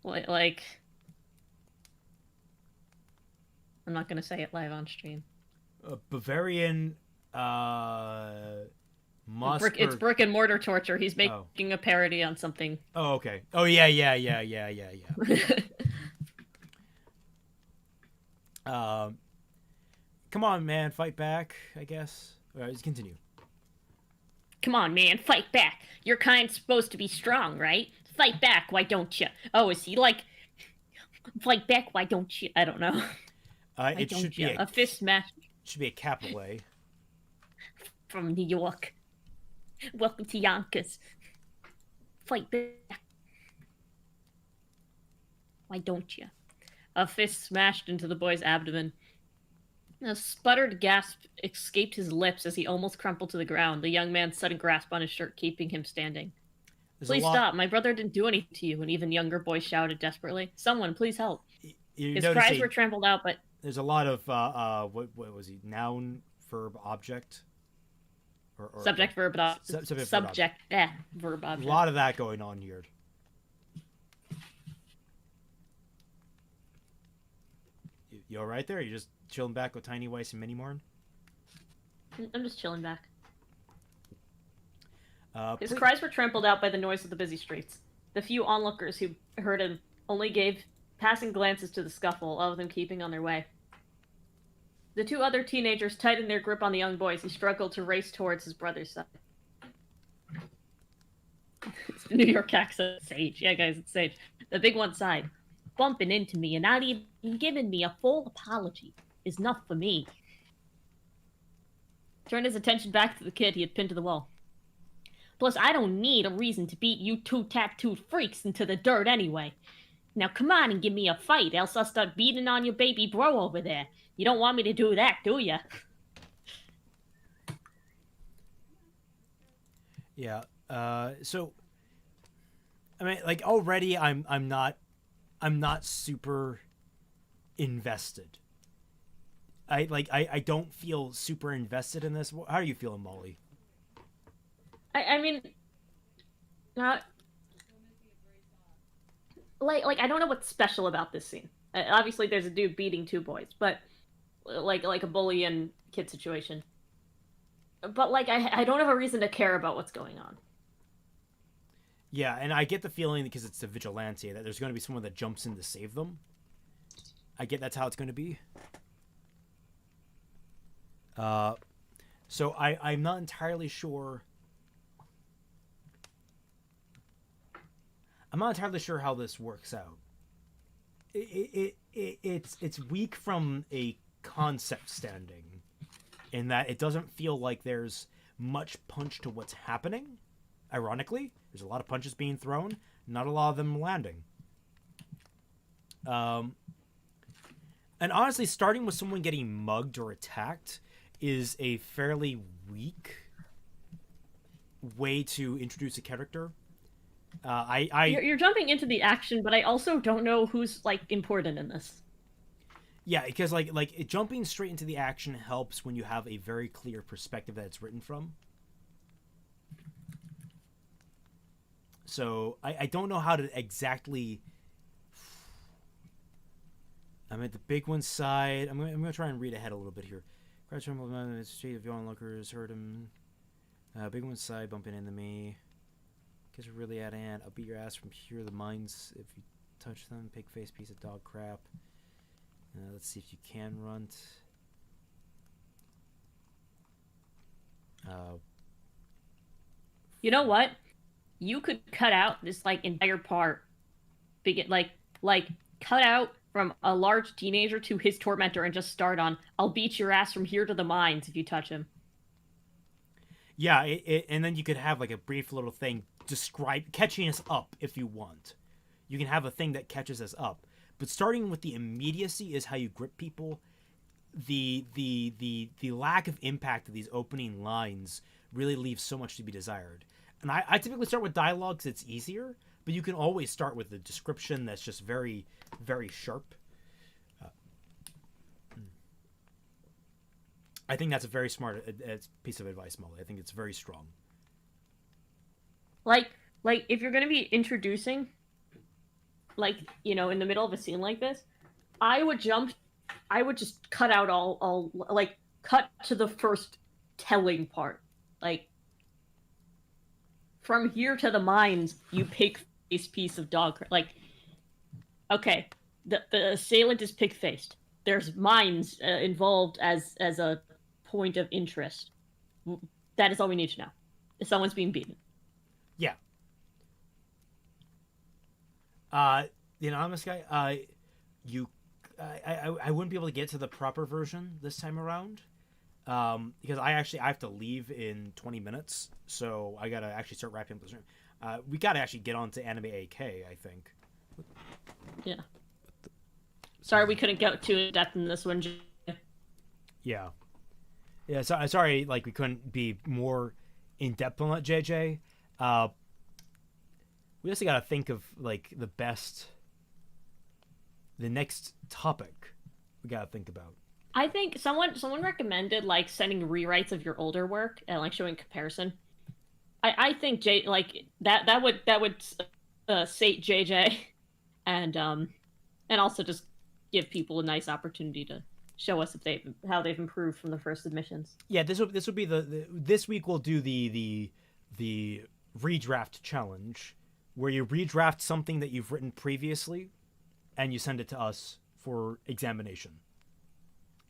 Like, I'm not gonna say it live on stream. Bavarian, It's brick and mortar torture. He's making a parody on something. Oh, okay. Oh, yeah. Come on, man, fight back, I guess. All right, let's continue. Come on, man, fight back. Your kind's supposed to be strong, right? Fight back, why don't you? Oh, is he like... Fight back, why don't you? I don't know. It should be a fist smash. Should be a capital A. From New York. Welcome to Yonkers. Fight back. Why don't you? A fist smashed into the boy's abdomen. A sputtered gasp escaped his lips as he almost crumpled to the ground, the young man's sudden grasp on his shirt keeping him standing. Please stop. My brother didn't do anything to you, an even younger boy shouted desperately. Someone, please help. His cries were trampled out, but... There's a lot of, what was he? Noun, verb, object? or Subject, verb, subject, verb, object. subject, verb, A object. lot of that going on here. You all right there? You just chilling back with Tiny Weiss and Minimorn? I'm just chilling back. His Please. cries were trampled out by the noise of the busy streets. The few onlookers who heard him only gave passing glances to the scuffle, all of them keeping on their way. The two other teenagers tightened their grip on the young boy as he struggled to race towards his brother's side. It's the New York accent. Sage. Yeah, guys, it's Sage. The big one sighed. Bumping into me and not even giving me a full apology is enough for me. Turned his attention back to the kid he had pinned to the wall. Plus, I don't need a reason to beat you two tattooed freaks into the dirt anyway. Now come on and give me a fight, else I'll start beating on your baby bro over there. You don't want me to do that, do ya? Yeah. So, I mean, like already, I'm not super invested. I don't feel super invested in this. How are you feeling, Molly? I mean, not like I don't know what's special about this scene. Obviously, there's a dude beating two boys, but like a bully and kid situation. But like I don't have a reason to care about what's going on. Yeah, and I get the feeling because it's a vigilante that there's going to be someone that jumps in to save them. I get that's how it's going to be. So I'm not entirely sure. I'm not entirely sure how this works out. It's weak from a concept standing, in that it doesn't feel like there's much punch to what's happening. Ironically, there's a lot of punches being thrown, not a lot of them landing. And honestly, starting with someone getting mugged or attacked is a fairly weak way to introduce a character. You're jumping into the action, but I also don't know who's like important in this. Yeah, because like jumping straight into the action helps when you have a very clear perspective that it's written from. So I don't know how to exactly. I'm at the big one's side. I'm gonna try and read ahead a little bit here. Crouch trembled in the street of young lookers heard him. Big one's side bumping into me. Guess we're really out of hand. I'll beat your ass from here. The mines if you touch them. Pig face piece of dog crap. Let's see if you can runt. You know what? You could cut out this like entire part. Like cut out from a large teenager to his tormentor and just start on, I'll beat your ass from here to the mines if you touch him. Yeah, and then you could have like a brief little thing catching us up if you want. You can have a thing that catches us up. But starting with the immediacy is how you grip people. The lack of impact of these opening lines really leaves so much to be desired. And I typically start with dialogue because it's easier, but you can always start with a description that's just very, very sharp. I think that's a very smart piece of advice, Molly. I think it's very strong. Like if you're going to be introducing, like, you know, in the middle of a scene like this, I would just cut out all like, cut to the first telling part. Like, from here to the mines, you pig-faced piece of dog. Like, okay, the assailant is pig-faced. There's mines involved as a point of interest. That is all we need to know. If someone's being beaten. Yeah. The anonymous guy, I wouldn't be able to get to the proper version this time around, because I have to leave in 20 minutes, so I gotta actually start wrapping up this room. We gotta actually get on to Anime AK, I think. Yeah. Sorry we couldn't get too in depth in this one. Yeah. Yeah, so sorry, like, we couldn't be more in depth on that, JJ. We also gotta think of, like, the next topic we gotta think about. I think someone recommended like sending rewrites of your older work and like showing comparison. I think J like that would sate JJ and also just give people a nice opportunity to show us if they how they've improved from the first submissions. Yeah, this would be this week we'll do the redraft challenge, where you redraft something that you've written previously, and you send it to us for examination,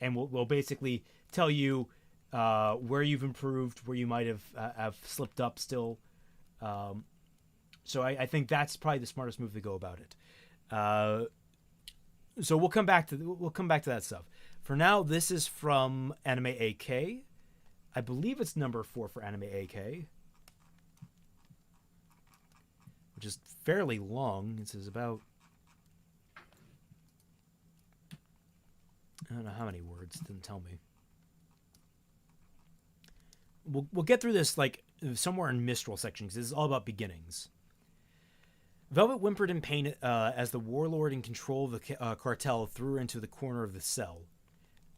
and we'll basically tell you where you've improved, where you might have slipped up still. So I think that's probably the smartest move to go about it. So we'll come back to that stuff. For now, this is from Anime AK. I believe it's number 4 for Anime AK, which is fairly long. This is about, I don't know how many words. It didn't tell me. We'll get through this like somewhere in Mistral section, because this is all about beginnings. Velvet whimpered in pain as the warlord in control of the cartel threw her into the corner of the cell.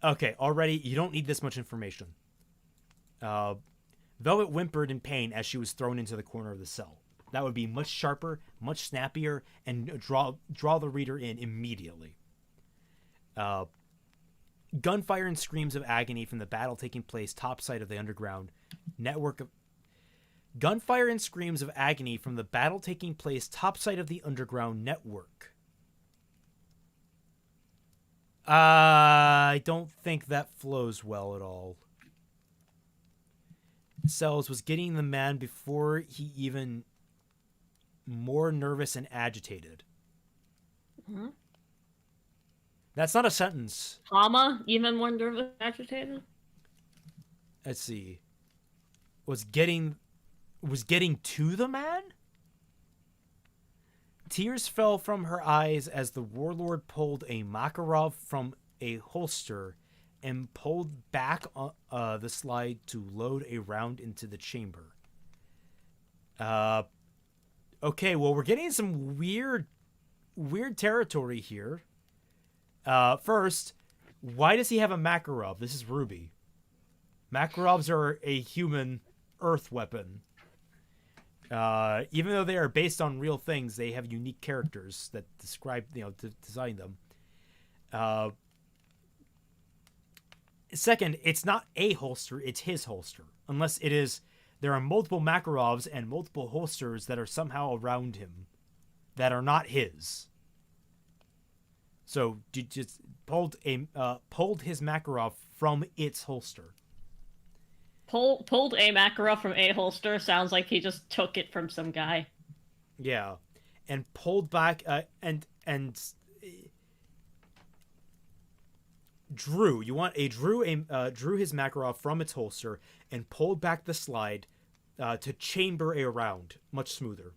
Okay, already you don't need this much information. Velvet whimpered in pain as she was thrown into the corner of the cell. That would be much sharper, much snappier, and draw the reader in immediately. Gunfire and screams of agony from the battle taking place topside of the underground network of... Gunfire and screams of agony from the battle taking place topside of the underground network. I don't think that flows well at all. Cells was getting the man before he even more nervous and agitated. Mm-hmm. That's not a sentence. Comma, even more nervous, agitated. Let's see. Was getting to the man? Tears fell from her eyes as the warlord pulled a Makarov from a holster and pulled back the slide to load a round into the chamber. Okay, well, we're getting some weird territory here. First, why does he have a Makarov? This is Ruby. Makarovs are a human earth weapon. Even though they are based on real things, they have unique characters that describe, to design them. Second, it's not a holster, it's his holster. Unless it is, there are multiple Makarovs and multiple holsters that are somehow around him that are not his. So, just pulled his Makarov from its holster. Pulled a Makarov from a holster sounds like he just took it from some guy. Yeah, and pulled back and drew. You want drew his Makarov from its holster and pulled back the slide to chamber a round much smoother.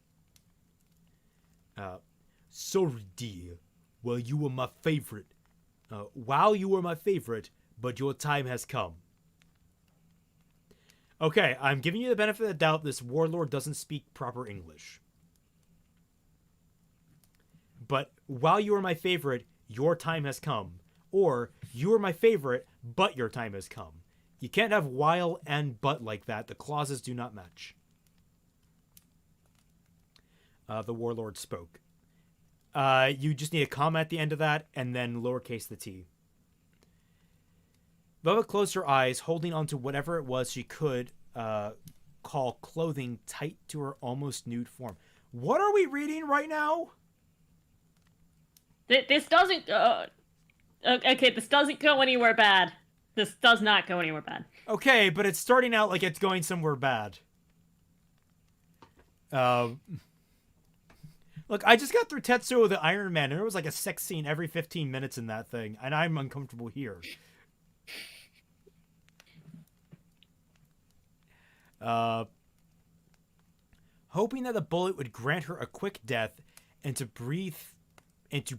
Sorry, dear. Well, you were my favorite. While you were my favorite, but your time has come. Okay, I'm giving you the benefit of the doubt this warlord doesn't speak proper English. But while you are my favorite, your time has come. Or, you are my favorite, but your time has come. You can't have while and but like that. The clauses do not match. The warlord spoke. You just need a comma at the end of that, and then lowercase the t. Velvet closed her eyes, holding on to whatever it was she could call clothing tight to her almost nude form. What are we reading right now? This doesn't... okay, this doesn't go anywhere bad. This does not go anywhere bad. Okay, but it's starting out like it's going somewhere bad. Look, I just got through Tetsuo the Iron Man, and there was like a sex scene every 15 minutes in that thing, and I'm uncomfortable here. Hoping that the bullet would grant her a quick death and to breathe into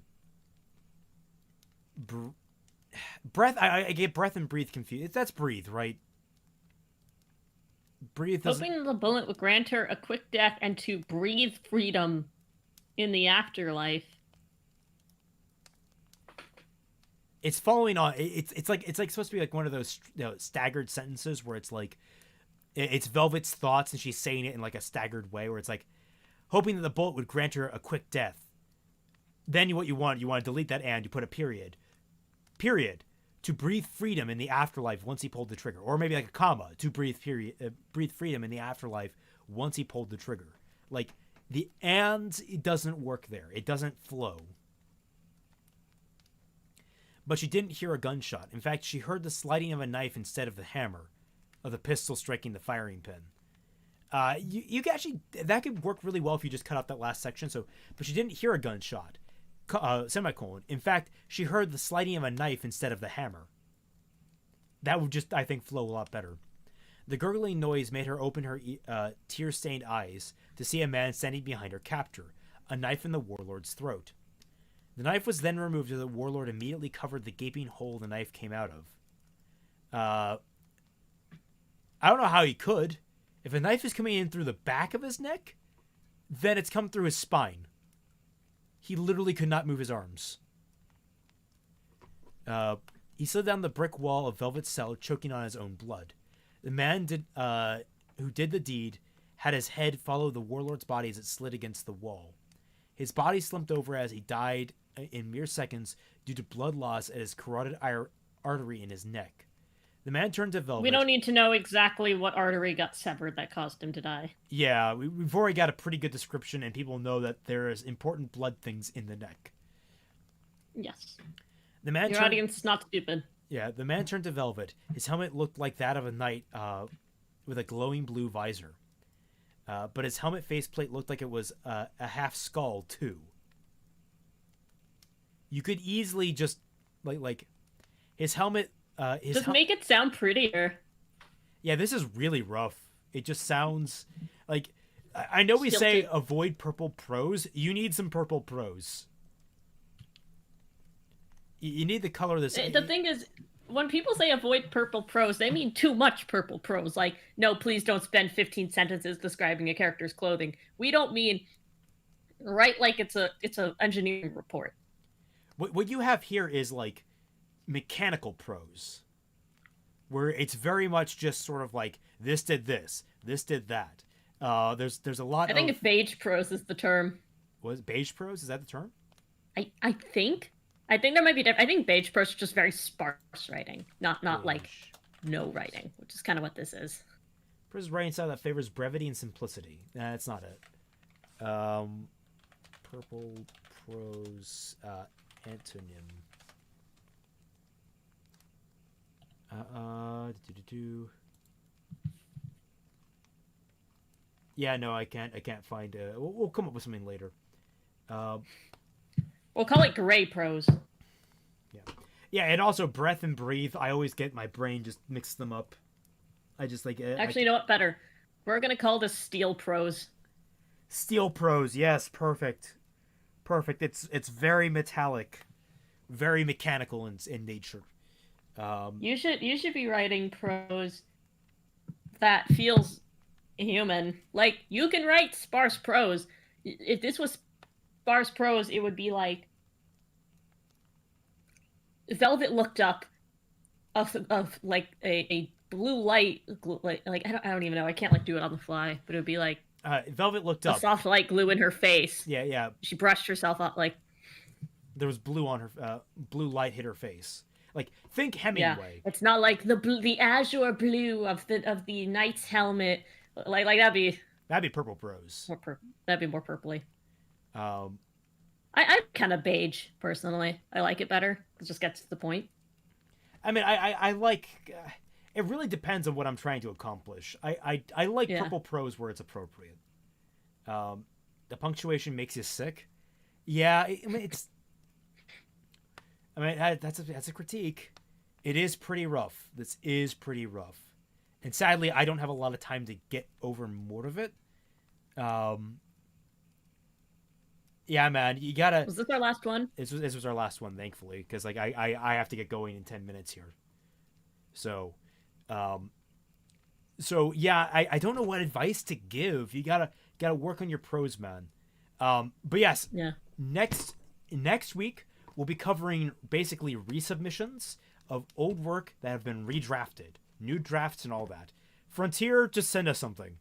breath. I get breath and breathe confused. That's breathe, right? Breathe. Hoping the bullet would grant her a quick death and to breathe freedom in the afterlife. it's following on. It's like supposed to be like one of those staggered sentences where it's like it's Velvet's thoughts and she's saying it in like a staggered way where it's like hoping that the bullet would grant her a quick death. Then you want to delete that and you put a period to breathe freedom in the afterlife once he pulled the trigger, or maybe like a comma to breathe freedom in the afterlife once he pulled the trigger. Like the and it doesn't work there. It doesn't flow. But she didn't hear a gunshot. In fact, she heard the sliding of a knife instead of the hammer of the pistol striking the firing pin. You could actually, that could work really well if you just cut out that last section. But she didn't hear a gunshot. Semicolon. In fact, she heard the sliding of a knife instead of the hammer. That would just, I think, flow a lot better. The gurgling noise made her open her tear-stained eyes to see a man standing behind her captor, a knife in the warlord's throat. The knife was then removed and the warlord immediately covered the gaping hole the knife came out of. I don't know how he could. If a knife is coming in through the back of his neck, then it's come through his spine. He literally could not move his arms. He slid down the brick wall of Velvet's cell, choking on his own blood. The man who did the deed had his head follow the warlord's body as it slid against the wall. His body slumped over as he died in mere seconds due to blood loss at his carotid artery in his neck. The man turned to Velvet. We don't need to know exactly what artery got severed that caused him to die. Yeah, we've already got a pretty good description, and people know that there is important blood things in the neck. Yes. Your audience is not stupid. Yeah, the man turned to Velvet. His helmet looked like that of a knight with a glowing blue visor. But his helmet faceplate looked like it was a half skull, too. You could easily just, like his helmet... Just make it sound prettier. Yeah, this is really rough. It just sounds like... I know we say avoid purple prose. You need some purple prose. You need the color of this. The thing is, when people say avoid purple prose, they mean too much purple prose. Like, no, please don't spend 15 sentences describing a character's clothing. We don't mean write like it's a engineering report. What you have here is like mechanical prose, where it's very much just sort of like this did this did that. There's a lot. I think beige prose is the term. Was beige prose? Is that the term? I think there might be. I think beige prose is just very sparse writing, not like no writing, which is kind of what this is. Prose is writing style that favors brevity and simplicity. Nah, that's not it. Purple prose antonym. Yeah, no, I can't find it. We'll come up with something later. We'll call it gray prose. Yeah, and also breath and breathe. I always get my brain just mix them up. I just like it. Actually, you know what? Better. We're gonna call this steel prose. Steel prose, yes, perfect. It's very metallic, very mechanical in nature. You should be writing prose that feels human. Like, you can write sparse prose. If this was sparse prose, it would be like Velvet looked up of like a blue light, like I don't even know. I can't like do it on the fly, but it would be like Velvet looked up. A soft light glue in her face. Yeah. She brushed herself up like there was blue on her. Blue light hit her face. Like, think Hemingway. Yeah. It's not like the azure blue of the knight's helmet. Like that'd be purple prose. That'd be more purpley. I'm kind of beige personally. I like it better. It just gets to the point. I mean, I like. It really depends on what I'm trying to accomplish. I like purple prose where it's appropriate. The punctuation makes you sick. Yeah, that's a critique. It is pretty rough. This is pretty rough, and sadly, I don't have a lot of time to get over more of it. Yeah, man, you gotta. Was this our last one? This was our last one, thankfully, because like I have to get going in 10 minutes here. So yeah, I don't know what advice to give. You gotta work on your prose, man. But yes, yeah. Next week we'll be covering basically resubmissions of old work that have been redrafted, new drafts and all that. Frontier, just send us something.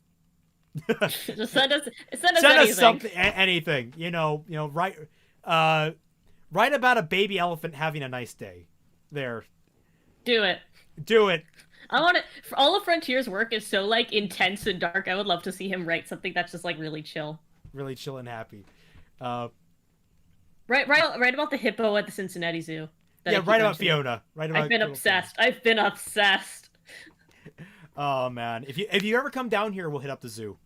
Just send us Send anything. us something, anything. Write about a baby elephant having a nice day. There, Do it. do it. I want it. All of Frontier's work is so like intense and dark. I would love to see him write something that's just like really chill. Really chill and happy. Right about the hippo at the Cincinnati Zoo. Yeah, write about Fiona. Write about. I've been little obsessed. I've been obsessed. Fiona. Oh man, if you ever come down here, we'll hit up the zoo.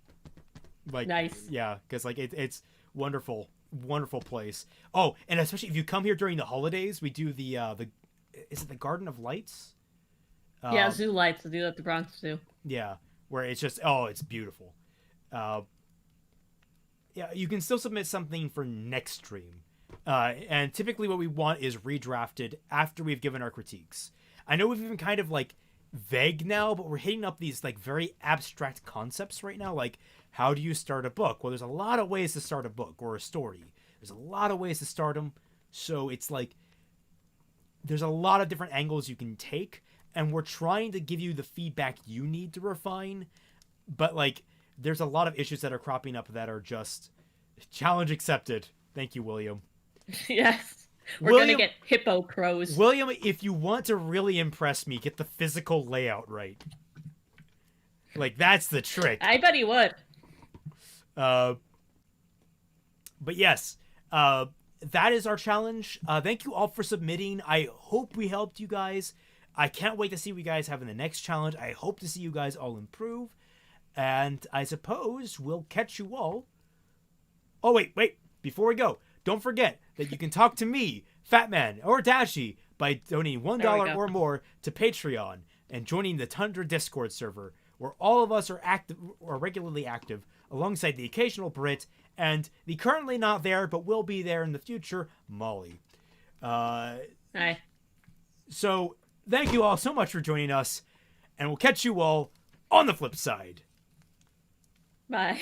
Like, Nice. Yeah, because like it's wonderful, wonderful place. Oh, and especially if you come here during the holidays, we do the is it the Garden of Lights? Yeah, Zoo Lights. We do that at the Bronx Zoo. Yeah, where it's just it's beautiful. Yeah, you can still submit something for next stream. And typically what we want is redrafted after we've given our critiques. I know we've been kind of like vague now, but we're hitting up these like very abstract concepts right now. Like, how do you start a book? Well, there's a lot of ways to start a book or a story. There's a lot of ways to start them. So it's like, there's a lot of different angles you can take. And we're trying to give you the feedback you need to refine. But like, there's a lot of issues that are cropping up that are just challenge accepted. Thank you, William. Yes. We're gonna get hippo crows. William, if you want to really impress me, get the physical layout right. Like, that's the trick. I bet he would. But yes, that is our challenge. Thank you all for submitting. I hope we helped you guys. I can't wait to see what you guys have in the next challenge. I hope to see you guys all improve. And I suppose we'll catch you all. Oh, wait. Before we go, don't forget that you can talk to me, Fatman, or Dashi by donating $1 or more to Patreon and joining the Tundra Discord server, where all of us are active or regularly active, alongside the occasional Brit and the currently not there but will be there in the future, Mollie. Hi. So thank you all so much for joining us, and we'll catch you all on the flip side. Bye.